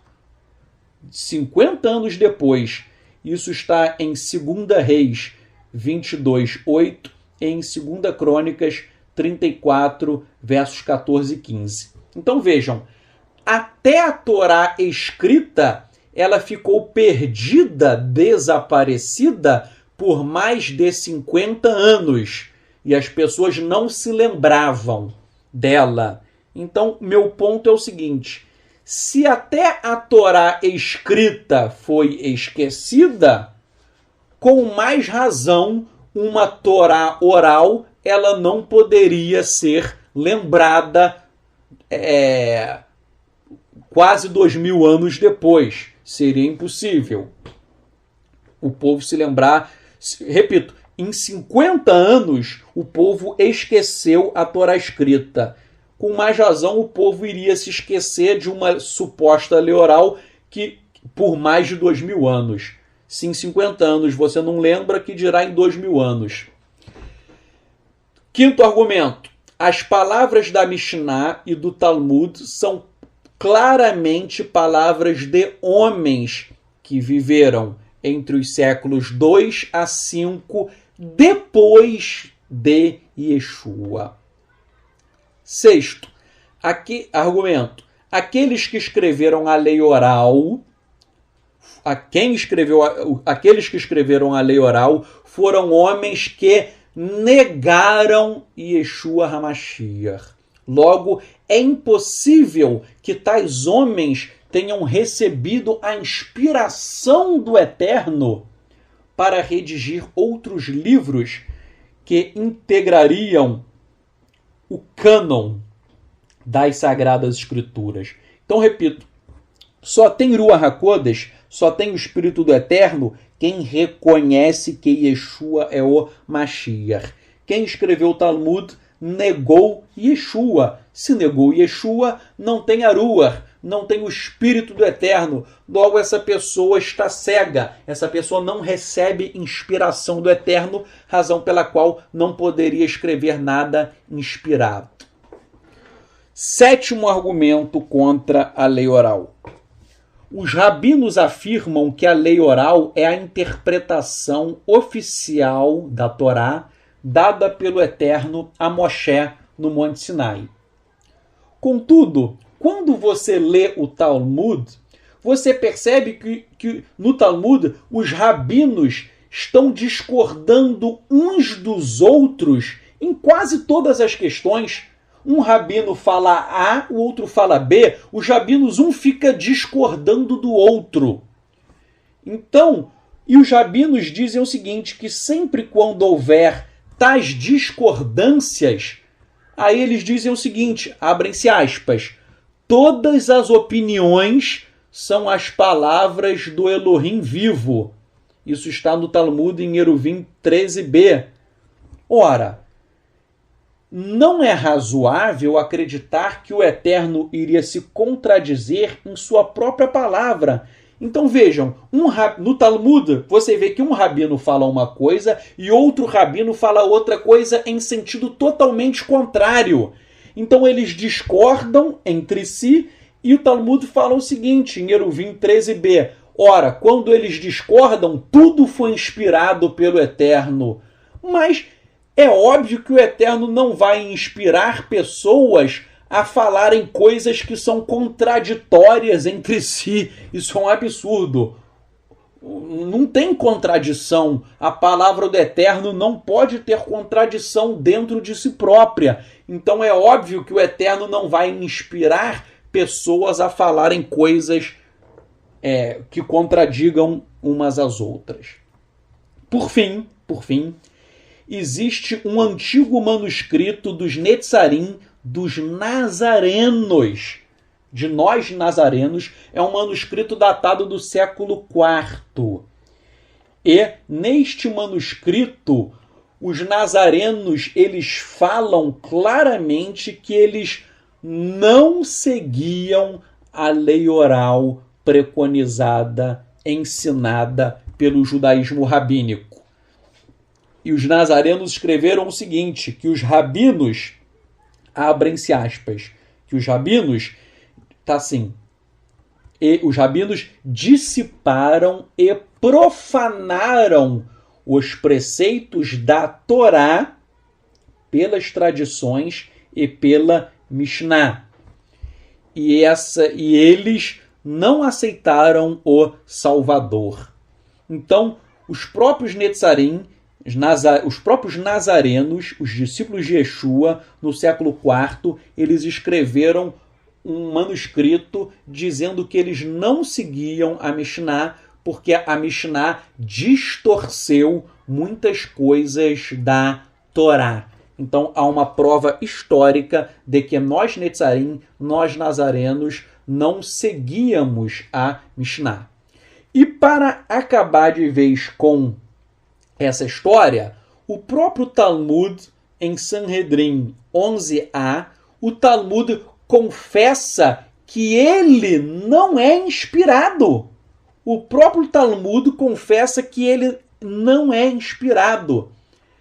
50 anos depois. Isso está em 2 Reis 22:8 e em 2 Crônicas 34, versos 14 e 15. Então vejam, até a Torá escrita, ela ficou perdida, desaparecida por mais de 50 anos. E as pessoas não se lembravam dela. Então, meu ponto é o seguinte, se até a Torá escrita foi esquecida, com mais razão, uma Torá oral, ela não poderia ser lembrada quase 2000 anos depois. Seria impossível o povo se lembrar. Repito, em 50 anos, o povo esqueceu a Torá escrita. Com mais razão, o povo iria se esquecer de uma suposta lei oral que por mais de 2000 anos. Se em 50 anos você não lembra, que dirá em 2000 anos. Quinto argumento. As palavras da Mishnah e do Talmud são claramente palavras de homens que viveram entre os séculos 2 a 5 depois de Yeshua. Sexto argumento. Aqueles que escreveram a lei oral, aqueles que escreveram a lei oral foram homens que negaram Yeshua HaMashiach. Logo, é impossível que tais homens tenham recebido a inspiração do Eterno para redigir outros livros que integrariam o cânon das Sagradas Escrituras. Então, repito, só tem Ruach HaKodesh, só tem o Espírito do Eterno, quem reconhece que Yeshua é o Mashiach. Quem escreveu o Talmud negou Yeshua. Se negou Yeshua, não tem a Ruach, não tem o Espírito do Eterno. Logo, essa pessoa está cega. Essa pessoa não recebe inspiração do Eterno, razão pela qual não poderia escrever nada inspirado. Sétimo argumento contra a lei oral. Os rabinos afirmam que a lei oral é a interpretação oficial da Torá dada pelo Eterno a Moshe no Monte Sinai. Contudo, quando você lê o Talmud, você percebe que no Talmud os rabinos estão discordando uns dos outros em quase todas as questões. Um rabino fala A, o outro fala B, os rabinos um fica discordando do outro. Então, e os rabinos dizem o seguinte, que sempre quando houver tais discordâncias, aí eles dizem o seguinte, abrem-se aspas, todas as opiniões são as palavras do Elohim vivo. Isso está no Talmud em Eruvim 13b. Ora, não é razoável acreditar que o Eterno iria se contradizer em sua própria palavra. Então vejam, no Talmud você vê que um rabino fala uma coisa e outro rabino fala outra coisa em sentido totalmente contrário. Então eles discordam entre si e o Talmud fala o seguinte, em Eruvim 13b, ora, quando eles discordam, tudo foi inspirado pelo Eterno. Mas é óbvio que o Eterno não vai inspirar pessoas a falarem coisas que são contraditórias entre si. Isso é um absurdo. Não tem contradição. A palavra do Eterno não pode ter contradição dentro de si própria. Então é óbvio que o Eterno não vai inspirar pessoas a falarem coisas que contradigam umas às outras. Por fim, existe um antigo manuscrito dos Netzarim, dos Nazarenos, de nós nazarenos, é um manuscrito datado do século IV. E neste manuscrito, os nazarenos, eles falam claramente que eles não seguiam a lei oral preconizada, ensinada pelo judaísmo rabínico. E os nazarenos escreveram o seguinte, que os rabinos, abrem-se aspas, que os rabinos, tá assim, e os rabinos dissiparam e profanaram os preceitos da Torá pelas tradições e pela Mishnah. E eles não aceitaram o Salvador. Então, os próprios Netzarim, os próprios nazarenos, os discípulos de Yeshua, no século IV, eles escreveram um manuscrito dizendo que eles não seguiam a Mishnah, porque a Mishnah distorceu muitas coisas da Torá. Então há uma prova histórica de que nós Netzarim, nós nazarenos, não seguíamos a Mishnah. E para acabar de vez com essa história, o próprio Talmud, em Sanhedrin 11a, o Talmud confessa que ele não é inspirado. O próprio Talmud confessa que ele não é inspirado.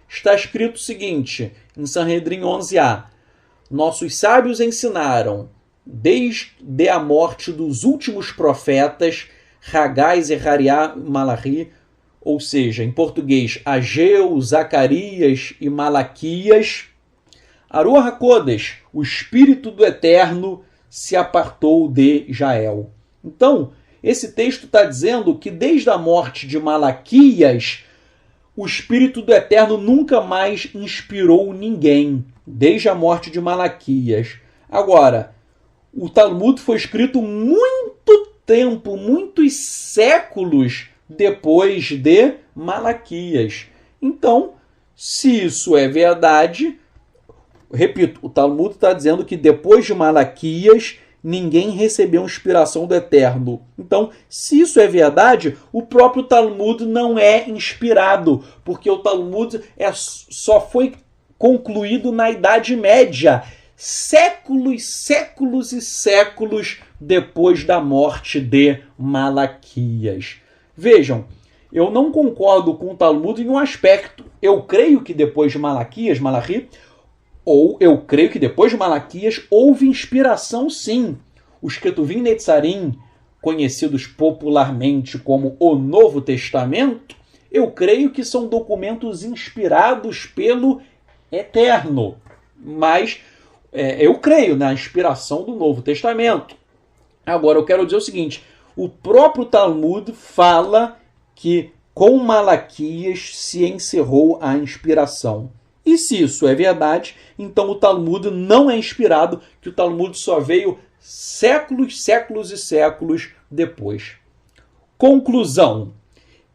Está escrito o seguinte, em Sanhedrin 11a, nossos sábios ensinaram, desde a morte dos últimos profetas, Hagai, Zechariah, Malachi, ou seja, em português, Ageu, Zacarias e Malaquias, Ruach HaKodesh, o Espírito do Eterno, se apartou de Israel. Então, esse texto está dizendo que desde a morte de Malaquias, o Espírito do Eterno nunca mais inspirou ninguém. desde a morte de Malaquias. Agora, o Talmud foi escrito muito tempo, muitos séculos depois de Malaquias. Então, se isso é verdade, repito, o Talmud está dizendo que depois de Malaquias ninguém recebeu inspiração do Eterno. Então, se isso é verdade, o próprio Talmud não é inspirado, porque o Talmud só foi concluído na Idade Média, séculos, séculos e séculos depois da morte de Malaquias. Vejam, eu não concordo com o Talmud em um aspecto. Eu creio que depois de Malaquias, Malachi, ou eu creio que depois de Malaquias houve inspiração, sim. Os Ketuvim Netzarim, conhecidos popularmente como o Novo Testamento, eu creio que são documentos inspirados pelo Eterno. Mas eu creio na inspiração do Novo Testamento. Agora, eu quero dizer o seguinte, o próprio Talmud fala que com Malaquias se encerrou a inspiração. E se isso é verdade, então o Talmud não é inspirado, que o Talmud só veio séculos, séculos e séculos depois. Conclusão.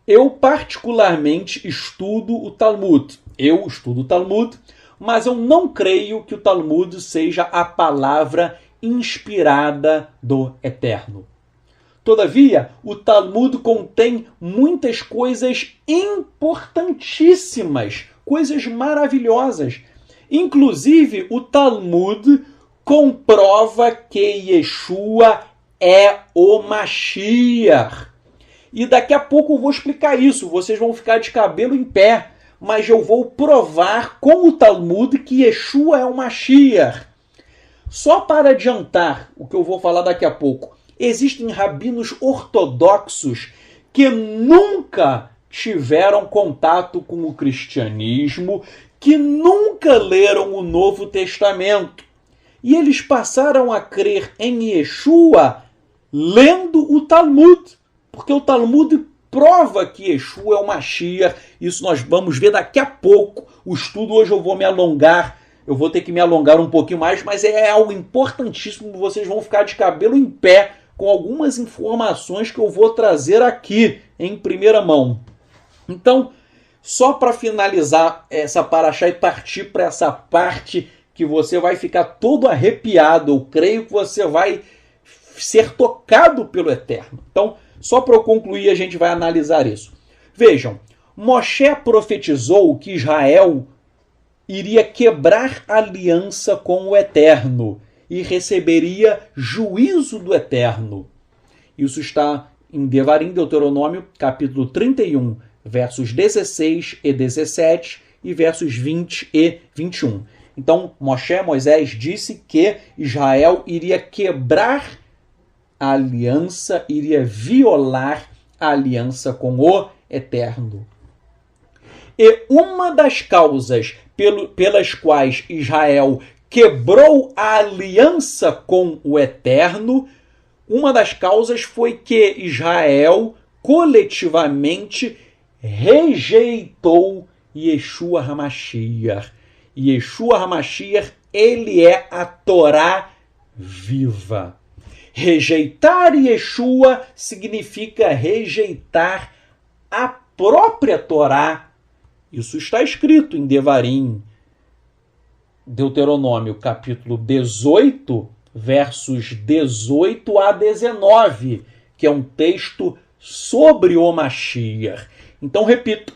Eu particularmente estudo o Talmud. Eu estudo o Talmud, mas eu não creio que o Talmud seja a palavra inspirada do Eterno. Todavia, o Talmud contém muitas coisas importantíssimas, coisas maravilhosas. Inclusive, o Talmud comprova que Yeshua é o Mashiach. E daqui a pouco eu vou explicar isso, vocês vão ficar de cabelo em pé, mas eu vou provar com o Talmud que Yeshua é o Mashiach. Só para adiantar o que eu vou falar daqui a pouco, existem rabinos ortodoxos que nunca tiveram contato com o cristianismo, que nunca leram o Novo Testamento. E eles passaram a crer em Yeshua lendo o Talmud, porque o Talmud prova que Yeshua é o Mashiach. Isso nós vamos ver daqui a pouco. O estudo hoje eu vou me alongar, eu vou ter que me alongar um pouquinho mais, mas é algo importantíssimo, vocês vão ficar de cabelo em pé com algumas informações que eu vou trazer aqui em primeira mão. Então, só para finalizar essa paraxá e partir para essa parte que você vai ficar todo arrepiado, eu creio que você vai ser tocado pelo Eterno. Então, só para eu concluir, a gente vai analisar isso. Vejam, Moshe profetizou que Israel iria quebrar aliança com o Eterno e receberia juízo do Eterno. Isso está em Devarim, Deuteronômio, capítulo 31, versos 16 e 17 e versos 20 e 21. Então, Moisés disse que Israel iria quebrar a aliança, iria violar a aliança com o Eterno. E uma das causas pelas quais Israel quebrou a aliança com o Eterno, uma das causas foi que Israel coletivamente rejeitou Yeshua HaMashiach. Yeshua HaMashiach, ele é a Torá viva. Rejeitar Yeshua significa rejeitar a própria Torá. Isso está escrito em Devarim, Deuteronômio, capítulo 18, versos 18 a 19, que é um texto sobre o Mashiach. Então, repito,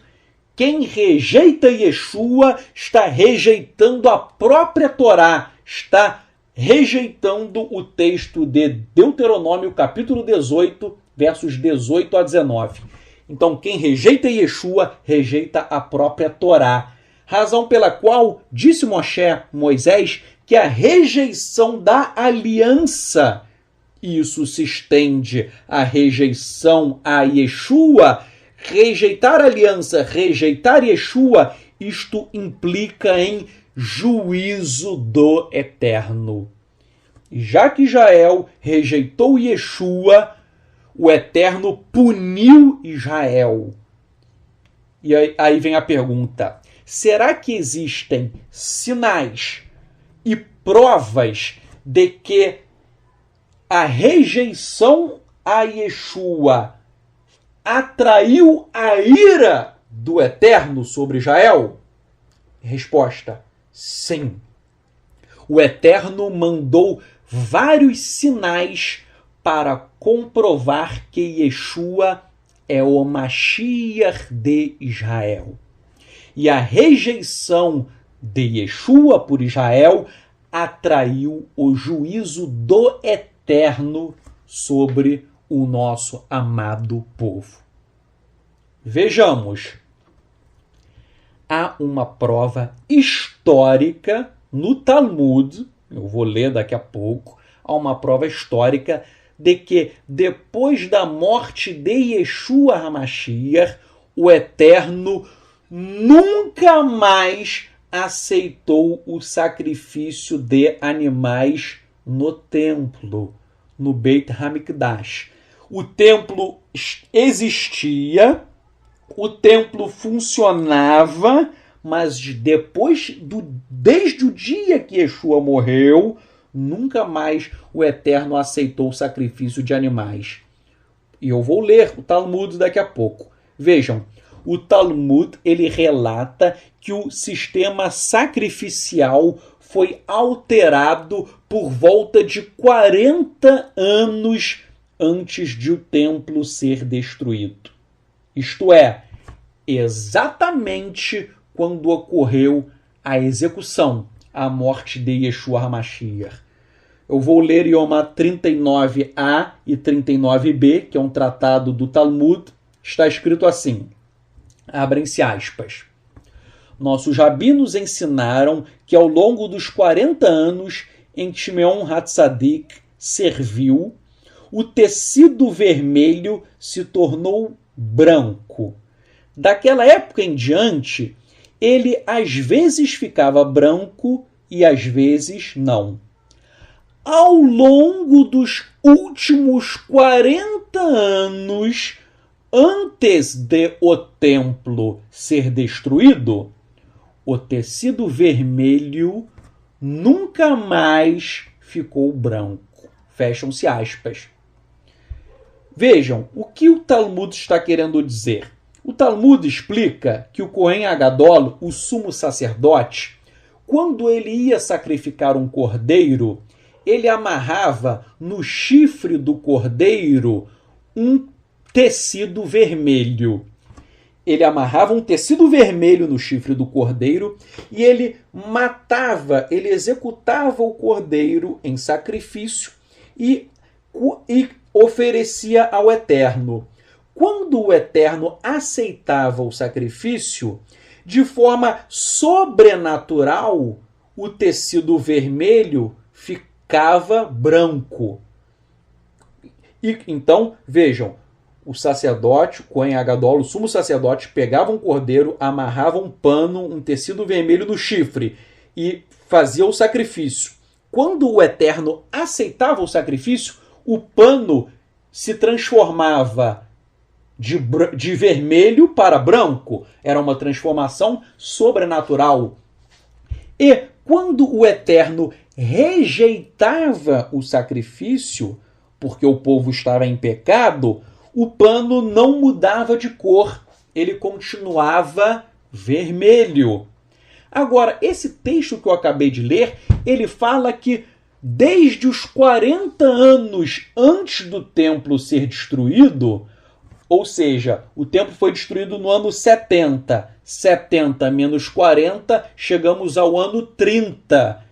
quem rejeita Yeshua está rejeitando a própria Torá, está rejeitando o texto de Deuteronômio, capítulo 18, versos 18 a 19. Então, quem rejeita Yeshua, rejeita a própria Torá. Razão pela qual disse Moisés que a rejeição da aliança, isso se estende à rejeição a Yeshua, rejeitar a aliança, rejeitar Yeshua, isto implica em juízo do Eterno. E já que Israel rejeitou Yeshua, o Eterno puniu Israel. E aí vem a pergunta: será que existem sinais e provas de que a rejeição a Yeshua atraiu a ira do Eterno sobre Israel? Resposta: sim. O Eterno mandou vários sinais para comprovar que Yeshua é o Mashiach de Israel. E a rejeição de Yeshua por Israel atraiu o juízo do Eterno sobre o nosso amado povo. Vejamos. Há uma prova histórica no Talmud, eu vou ler daqui a pouco, há uma prova histórica de que depois da morte de Yeshua HaMashiach, o Eterno nunca mais aceitou o sacrifício de animais no templo, no Beit HaMikdash. O templo existia, o templo funcionava, mas desde o dia que Yeshua morreu, nunca mais o Eterno aceitou o sacrifício de animais. E eu vou ler o Talmud daqui a pouco. Vejam, o Talmud ele relata que o sistema sacrificial foi alterado por volta de 40 anos antes de o templo ser destruído. Isto é, exatamente quando ocorreu a execução, a morte de Yeshua HaMashiach. Eu vou ler Yomá 39a e 39b, que é um tratado do Talmud. Está escrito assim, abrem-se aspas. Nossos rabinos ensinaram que ao longo dos 40 anos em que Shimeon Hatzadik serviu, o tecido vermelho se tornou branco. Daquela época em diante, ele às vezes ficava branco e às vezes não. Ao longo dos últimos 40 anos, antes de o templo ser destruído, o tecido vermelho nunca mais ficou branco. Fecham-se aspas. Vejam, o que o Talmud está querendo dizer? O Talmud explica que o Cohen Agadol, o sumo sacerdote, quando ele ia sacrificar um cordeiro, ele amarrava no chifre do cordeiro um tecido vermelho. Ele amarrava um tecido vermelho no chifre do cordeiro e ele ele executava o cordeiro em sacrifício e oferecia ao Eterno. Quando o Eterno aceitava o sacrifício, de forma sobrenatural, o tecido vermelho ficava branco. E então, vejam, o sacerdote, o Cohen Agadol, o sumo sacerdote, pegava um cordeiro, amarrava um pano, um tecido vermelho no chifre e fazia o sacrifício. Quando o Eterno aceitava o sacrifício, o pano se transformava de vermelho para branco. Era uma transformação sobrenatural. E quando o Eterno rejeitava o sacrifício, porque o povo estava em pecado, o pano não mudava de cor, ele continuava vermelho. Agora, esse texto que eu acabei de ler, ele fala que desde os 40 anos antes do templo ser destruído, ou seja, o templo foi destruído no ano 70. 70 menos 40, chegamos ao ano 30,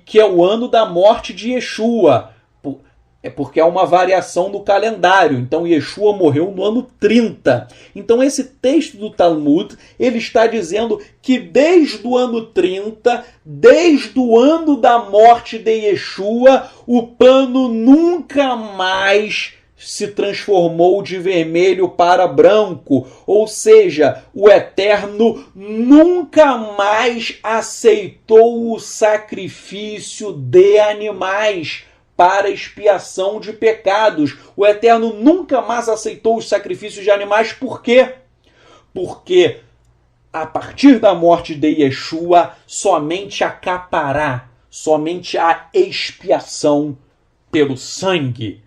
que é o ano da morte de Yeshua. É porque há uma variação no calendário. Então, Yeshua morreu no ano 30. Então, esse texto do Talmud, ele está dizendo que desde o ano 30, desde o ano da morte de Yeshua, o pano nunca mais se transformou de vermelho para branco. Ou seja, o Eterno nunca mais aceitou o sacrifício de animais para expiação de pecados. O Eterno nunca mais aceitou os sacrifícios de animais. Por quê? Porque a partir da morte de Yeshua, somente a capará, somente a expiação pelo sangue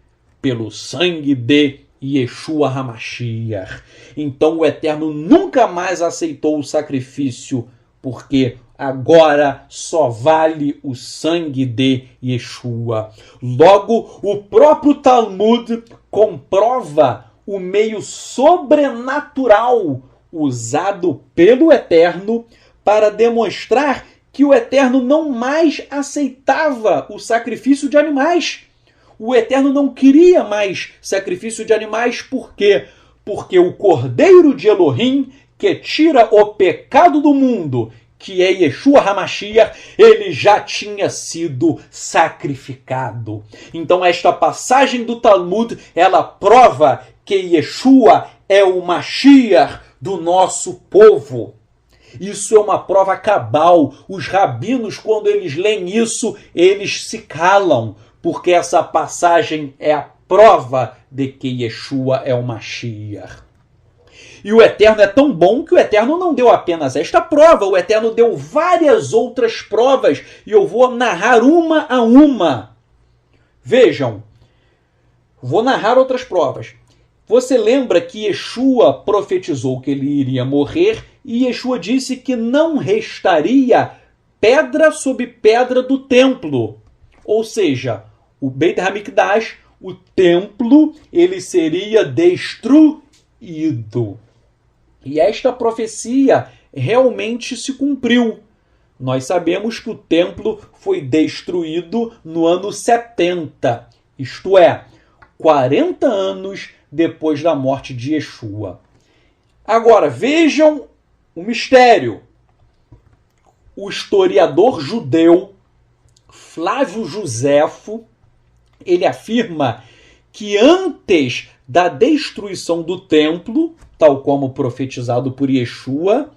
de Yeshua HaMashiach. Então o Eterno nunca mais aceitou o sacrifício, porque agora só vale o sangue de Yeshua. Logo, o próprio Talmud comprova o meio sobrenatural usado pelo Eterno para demonstrar que o Eterno não mais aceitava o sacrifício de animais. O Eterno não queria mais sacrifício de animais. Por quê? Porque o Cordeiro de Elohim, que tira o pecado do mundo, que é Yeshua HaMashiach, ele já tinha sido sacrificado. Então esta passagem do Talmud, ela prova que Yeshua é o Mashiach do nosso povo. Isso é uma prova cabal. Os rabinos, quando eles leem isso, eles se calam, porque essa passagem é a prova de que Yeshua é o Mashiach. E o Eterno é tão bom que o Eterno não deu apenas esta prova, o Eterno deu várias outras provas, e eu vou narrar uma a uma. Vejam, vou narrar outras provas. Você lembra que Yeshua profetizou que ele iria morrer, e Yeshua disse que não restaria pedra sobre pedra do templo. Ou seja, o Beit HaMikdash, o templo, ele seria destruído. E esta profecia realmente se cumpriu. Nós sabemos que o templo foi destruído no ano 70, isto é, 40 anos depois da morte de Yeshua. Agora, vejam o mistério. O historiador judeu Flávio Joséfo, ele afirma que antes da destruição do templo, tal como profetizado por Yeshua,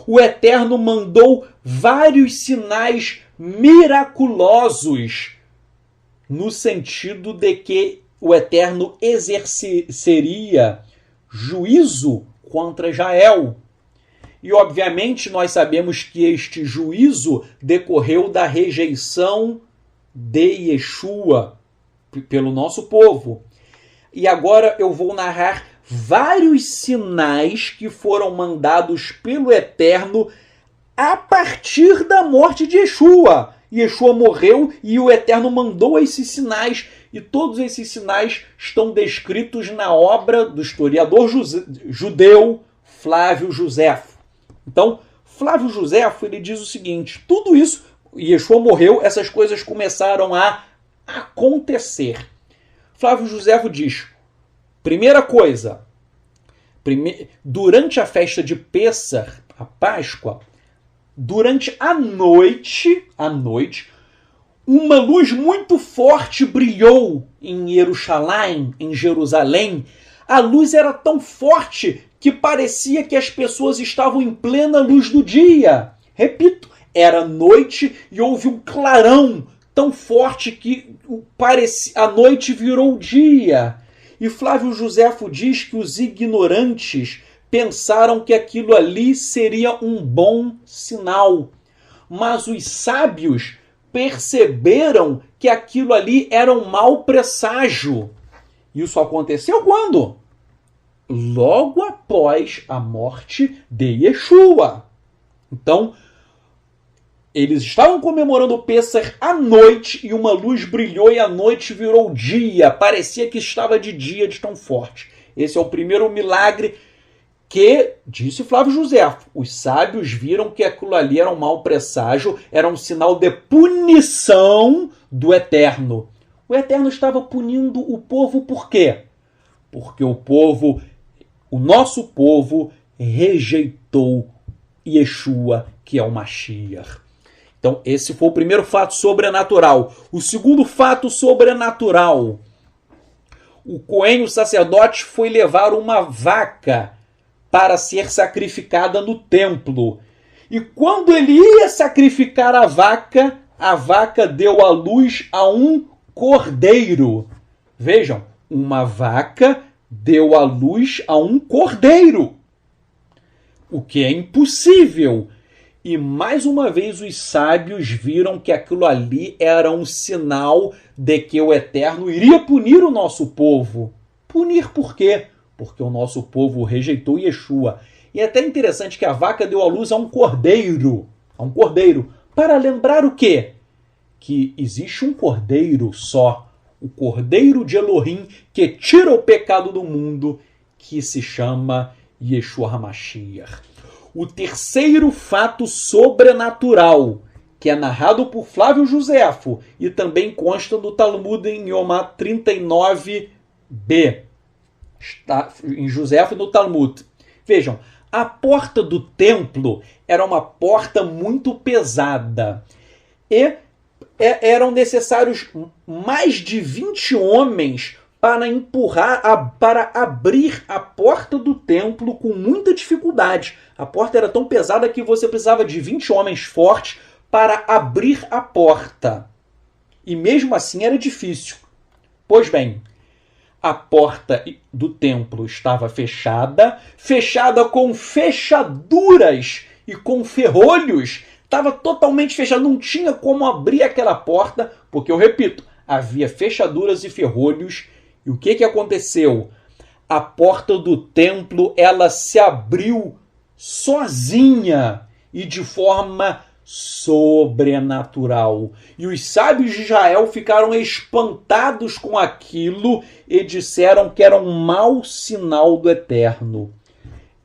o Eterno mandou vários sinais miraculosos, no sentido de que o Eterno exerceria juízo contra Israel. E, obviamente, nós sabemos que este juízo decorreu da rejeição de Yeshua pelo nosso povo. E agora eu vou narrar vários sinais que foram mandados pelo Eterno a partir da morte de Yeshua. Yeshua morreu e o Eterno mandou esses sinais, e todos esses sinais estão descritos na obra do historiador judeu Flávio Joséfo. Então, Flávio Joséfo, ele diz o seguinte: tudo isso, Yeshua morreu, essas coisas começaram a acontecer. Flávio Joséfo diz, primeira coisa, durante a festa de Pêssar, a Páscoa, durante a noite, uma luz muito forte brilhou em Jerusalém. A luz era tão forte que parecia que as pessoas estavam em plena luz do dia. Repito, era noite e houve um clarão tão forte que a noite virou dia. E Flávio Joséfo diz que os ignorantes pensaram que aquilo ali seria um bom sinal. Mas os sábios perceberam que aquilo ali era um mau presságio. Isso aconteceu quando? Logo após a morte de Yeshua. Então, eles estavam comemorando o Pêssar à noite e uma luz brilhou e a noite virou dia. Parecia que estava de dia de tão forte. Esse é o primeiro milagre que, disse Flávio Joséfo, os sábios viram que aquilo ali era um mau presságio, era um sinal de punição do Eterno. O Eterno estava punindo o povo por quê? Porque o nosso povo, rejeitou Yeshua, que é o Mashiach. Então, esse foi o primeiro fato sobrenatural. O segundo fato sobrenatural. O Cohen, o sacerdote, foi levar uma vaca para ser sacrificada no templo. E quando ele ia sacrificar a vaca deu à luz a um cordeiro. Vejam, uma vaca deu à luz a um cordeiro. O que é impossível. E mais uma vez os sábios viram que aquilo ali era um sinal de que o Eterno iria punir o nosso povo. Punir por quê? Porque o nosso povo rejeitou Yeshua. E é até interessante que a vaca deu à luz a um cordeiro. Para lembrar o quê? Que existe um cordeiro só. O cordeiro de Elohim que tira o pecado do mundo, que se chama Yeshua HaMashiach. O terceiro fato sobrenatural, que é narrado por Flávio Josefo e também consta no Talmud em Yomá 39b. Está em Josefo e no Talmud. Vejam, a porta do templo era uma porta muito pesada. E eram necessários mais de 20 homens para abrir a porta do templo com muita dificuldade. A porta era tão pesada que você precisava de 20 homens fortes para abrir a porta. E mesmo assim era difícil. Pois bem, a porta do templo estava fechada com fechaduras e com ferrolhos. Estava totalmente fechado, não tinha como abrir aquela porta, porque, eu repito, havia fechaduras e ferrolhos. E o que aconteceu? A porta do templo, ela se abriu sozinha e de forma sobrenatural. E os sábios de Israel ficaram espantados com aquilo e disseram que era um mau sinal do Eterno.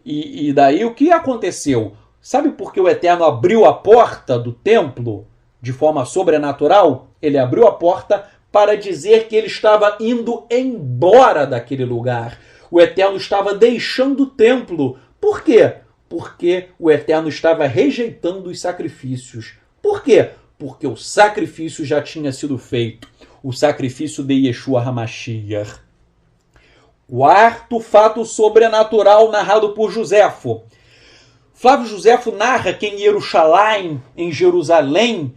E daí o que aconteceu? Sabe por que o Eterno abriu a porta do templo de forma sobrenatural? Ele abriu a porta para dizer que ele estava indo embora daquele lugar. O Eterno estava deixando o templo. Por quê? Porque o Eterno estava rejeitando os sacrifícios. Por quê? Porque o sacrifício já tinha sido feito. O sacrifício de Yeshua HaMashiach. Quarto fato sobrenatural narrado por Josefo. Flávio Josefo narra que em Jerusalém,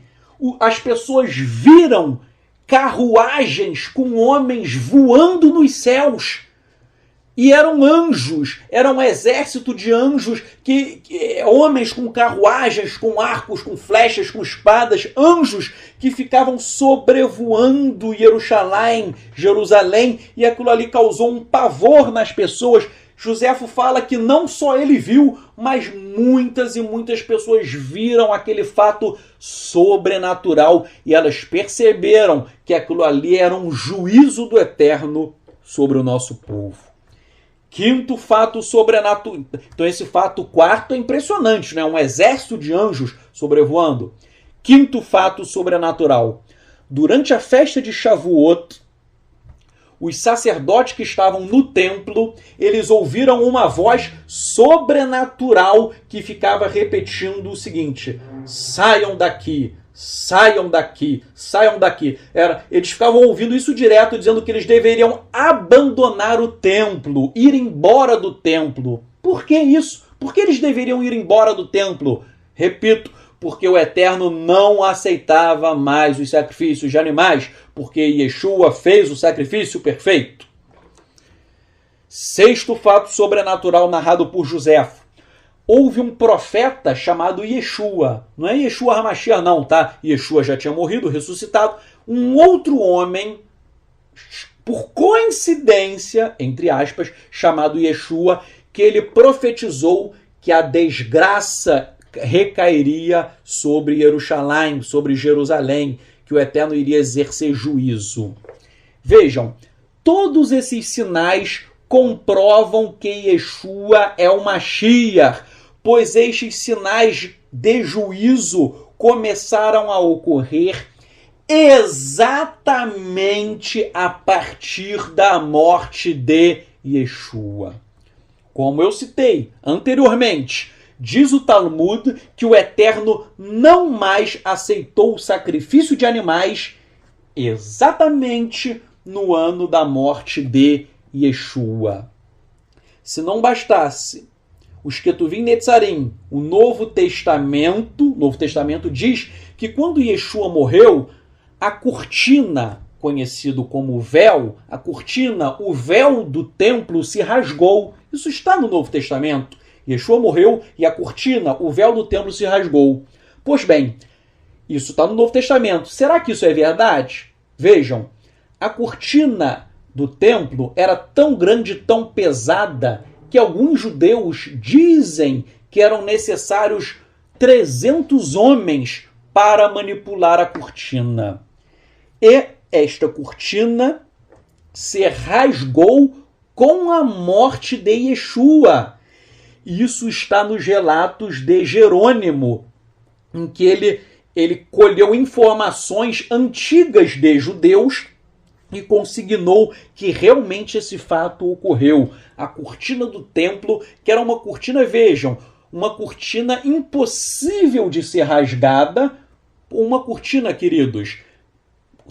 as pessoas viram carruagens com homens voando nos céus. E eram anjos, era um exército de anjos, homens com carruagens, com arcos, com flechas, com espadas, anjos que ficavam sobrevoando Jerusalém, e aquilo ali causou um pavor nas pessoas. Josefo fala que não só ele viu, mas muitas e muitas pessoas viram aquele fato sobrenatural e elas perceberam que aquilo ali era um juízo do Eterno sobre o nosso povo. Quinto fato sobrenatural. Então esse fato quarto é impressionante, né? Um exército de anjos sobrevoando. Quinto fato sobrenatural. Durante a festa de Shavuot, os sacerdotes que estavam no templo, eles ouviram uma voz sobrenatural que ficava repetindo o seguinte: saiam daqui, saiam daqui, saiam daqui. Eles ficavam ouvindo isso direto, dizendo que eles deveriam abandonar o templo, ir embora do templo. Por que isso? Por que eles deveriam ir embora do templo? Repito, porque o Eterno não aceitava mais os sacrifícios de animais, porque Yeshua fez o sacrifício perfeito. Sexto fato sobrenatural narrado por Josefo. Houve um profeta chamado Yeshua. Não é Yeshua HaMashiach não, tá? Yeshua já tinha morrido, ressuscitado. Um outro homem, por coincidência, entre aspas, chamado Yeshua, que ele profetizou que a desgraça recairia sobre Jerusalém, que o Eterno iria exercer juízo. Vejam, todos esses sinais comprovam que Yeshua é o Mashiach, pois estes sinais de juízo começaram a ocorrer exatamente a partir da morte de Yeshua. Como eu citei anteriormente, diz o Talmud que o Eterno não mais aceitou o sacrifício de animais exatamente no ano da morte de Yeshua. Se não bastasse, os Ketuvim Netzarim, o Novo Testamento diz que quando Yeshua morreu, a cortina, conhecido como véu, o véu do templo se rasgou. Isso está no Novo Testamento. Yeshua morreu e a cortina, o véu do templo se rasgou. Pois bem, isso está no Novo Testamento. Será que isso é verdade? Vejam, a cortina do templo era tão grande, tão pesada, que alguns judeus dizem que eram necessários 300 homens para manipular a cortina. E esta cortina se rasgou com a morte de Yeshua. Isso está nos relatos de Jerônimo, em que ele colheu informações antigas de judeus e consignou que realmente esse fato ocorreu. A cortina do templo, que era uma cortina, vejam, uma cortina impossível de ser rasgada, uma cortina, queridos,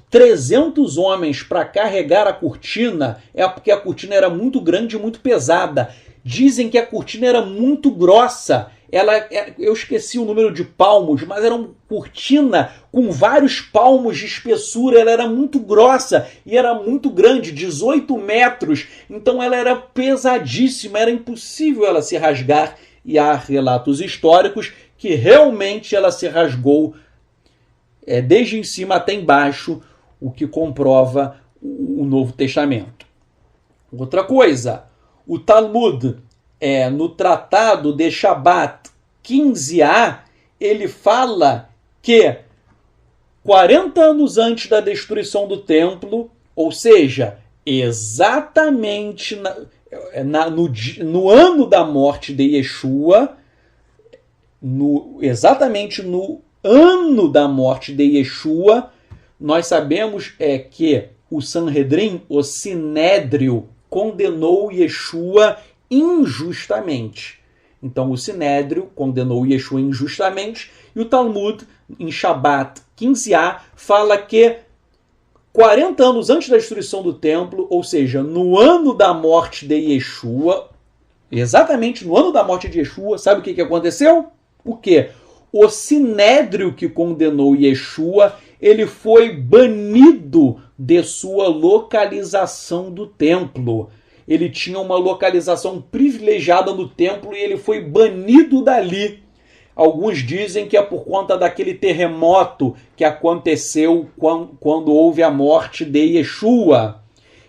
300 homens para carregar a cortina, é porque a cortina era muito grande e muito pesada. Dizem que a cortina era muito grossa. Eu esqueci o número de palmos, mas era uma cortina com vários palmos de espessura. Ela era muito grossa e era muito grande, 18 metros. Então ela era pesadíssima, era impossível ela se rasgar. E há relatos históricos que realmente ela se rasgou desde em cima até embaixo, o que comprova o Novo Testamento. Outra coisa, o Talmud, no Tratado de Shabat 15a, ele fala que 40 anos antes da destruição do templo, ou seja, exatamente no ano da morte de Yeshua, exatamente no ano da morte de Yeshua, nós sabemos que o Sanhedrin, o Sinédrio, condenou Yeshua injustamente. Então o Sinédrio condenou Yeshua injustamente e o Talmud, em Shabat 15a, fala que 40 anos antes da destruição do templo, ou seja, no ano da morte de Yeshua, exatamente no ano da morte de Yeshua, sabe o que aconteceu? O quê? O Sinédrio que condenou Yeshua, ele foi banido de sua localização do templo. Ele tinha uma localização privilegiada no templo e ele foi banido dali. Alguns dizem que é por conta daquele terremoto que aconteceu quando houve a morte de Yeshua.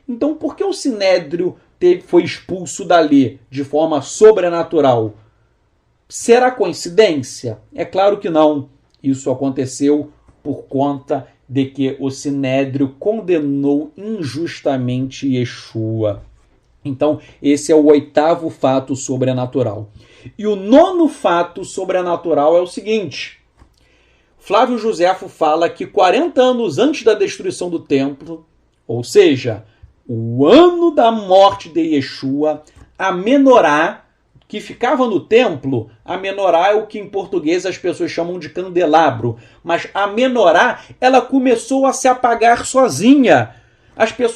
Então, por que o Sinédrio foi expulso dali de forma sobrenatural? Será coincidência? É claro que não. Isso aconteceu por conta de que o Sinédrio condenou injustamente Yeshua. Então, esse é o 8º fato sobrenatural. E o 9º fato sobrenatural é o seguinte. Flávio Joséfo fala que 40 anos antes da destruição do templo, ou seja, o ano da morte de Yeshua, a menorá, que ficava no templo, a menorá é o que em português as pessoas chamam de candelabro, mas a menorá, ela começou a se apagar sozinha.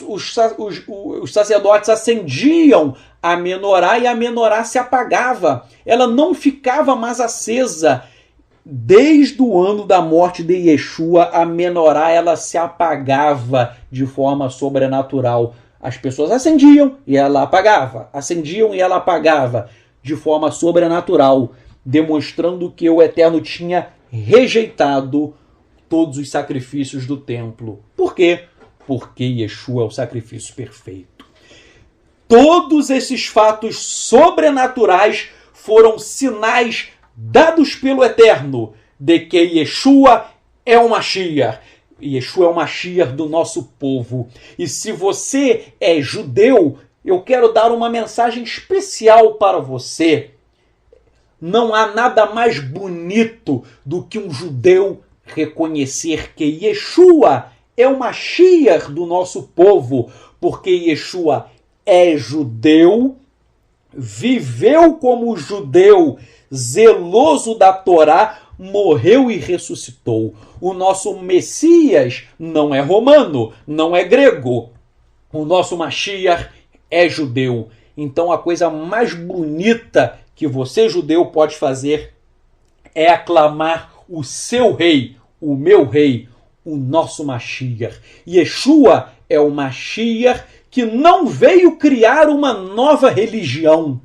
Os sacerdotes acendiam a menorá e a menorá se apagava. Ela não ficava mais acesa. Desde o ano da morte de Yeshua, a menorá ela se apagava de forma sobrenatural. As pessoas acendiam e ela apagava. Acendiam e ela apagava de forma sobrenatural, demonstrando que o Eterno tinha rejeitado todos os sacrifícios do templo. Por quê? Porque Yeshua é o sacrifício perfeito. Todos esses fatos sobrenaturais foram sinais dados pelo Eterno de que Yeshua é o Mashiach. Yeshua é o Mashiach do nosso povo. E se você é judeu, eu quero dar uma mensagem especial para você. Não há nada mais bonito do que um judeu reconhecer que Yeshua é o Mashiach do nosso povo, porque Yeshua é judeu, viveu como judeu, zeloso da Torá, morreu e ressuscitou. O nosso Messias não é romano, não é grego. O nosso Mashiach é judeu. Então a coisa mais bonita que você, judeu, pode fazer é aclamar o seu rei, o meu rei, o nosso Mashiach. Yeshua é o Mashiach que não veio criar uma nova religião.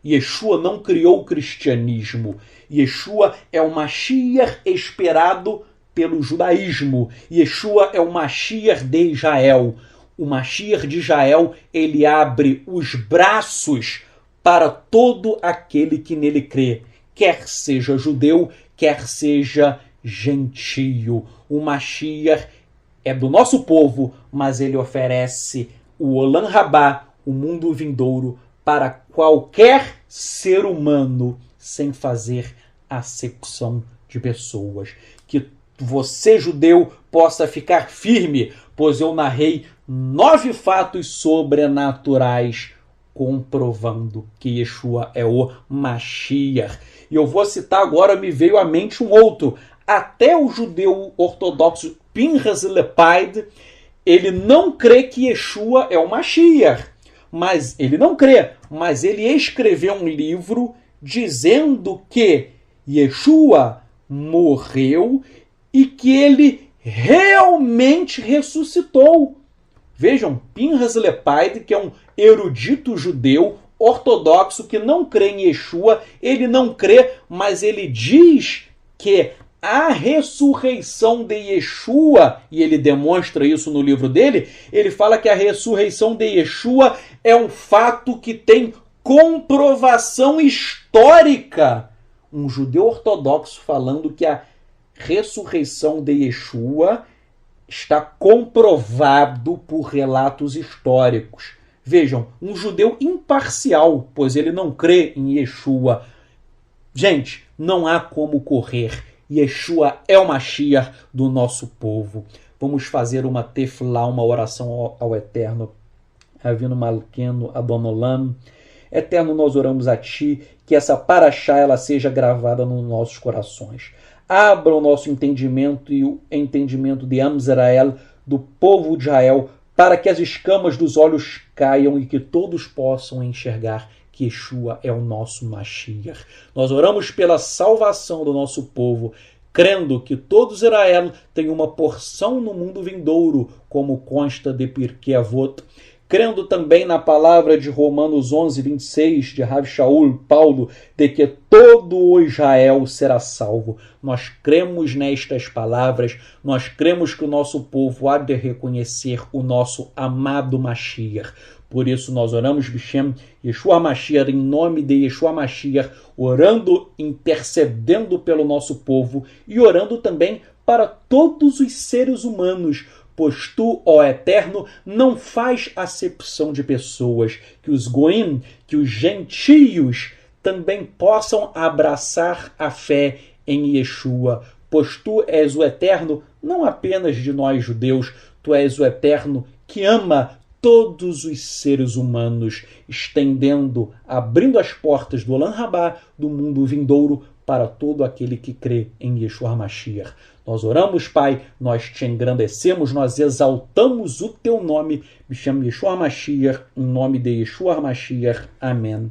Yeshua não criou o cristianismo. Yeshua é o Mashiach esperado pelo judaísmo. Yeshua é o Mashiach de Israel. O Mashiach de Israel, ele abre os braços para todo aquele que nele crê, quer seja judeu, quer seja gentio. O Mashiach é do nosso povo, mas ele oferece o Olam Rabá, o mundo vindouro, para qualquer ser humano, sem fazer acepção de pessoas. Que você, judeu, possa ficar firme, pois eu narrei 9 fatos sobrenaturais comprovando que Yeshua é o Mashiach. E eu vou citar agora, me veio à mente um outro. Até o judeu ortodoxo Pinchas Lepide, ele não crê que Yeshua é o Mashiach. Mas ele não crê, mas ele escreveu um livro dizendo que Yeshua morreu e que ele realmente ressuscitou. Vejam, Pinchas Lepide, que é um erudito judeu ortodoxo que não crê em Yeshua, ele não crê, mas ele diz que a ressurreição de Yeshua, e ele demonstra isso no livro dele, ele fala que a ressurreição de Yeshua é um fato que tem comprovação histórica. Um judeu ortodoxo falando que a ressurreição de Yeshua está comprovado por relatos históricos. Vejam, um judeu imparcial, pois ele não crê em Yeshua. Gente, não há como correr. Yeshua é o Mashiach do nosso povo. Vamos fazer uma tefilá, uma oração ao Eterno. Avinu Malkenu Adonolam. Eterno, nós oramos a Ti, que essa paraxá ela seja gravada nos nossos corações. Abra o nosso entendimento e o entendimento de Am Israel, do povo de Israel, para que as escamas dos olhos caiam e que todos possam enxergar que Yeshua é o nosso Mashiach. Nós oramos pela salvação do nosso povo, crendo que todo Israel tem uma porção no mundo vindouro, como consta de Pirkei Avot, crendo também na palavra de Romanos 11, 26, de Rav Shaul, Paulo, de que todo o Israel será salvo. Nós cremos nestas palavras, nós cremos que o nosso povo há de reconhecer o nosso amado Mashiach. Por isso nós oramos, Bishem, Yeshua Mashiach, em nome de Yeshua Mashiach, orando, intercedendo pelo nosso povo e orando também para todos os seres humanos, pois tu, ó Eterno, não faz acepção de pessoas, que os goim, que os gentios também possam abraçar a fé em Yeshua, pois tu és o Eterno não apenas de nós judeus, tu és o Eterno que ama todos os seres humanos, estendendo, abrindo as portas do Olam Rabá, do mundo vindouro, para todo aquele que crê em Yeshua Mashiach. Nós oramos, Pai, nós te engrandecemos, nós exaltamos o teu nome, me chama Yeshua Mashiach, em nome de Yeshua Mashiach. Amém.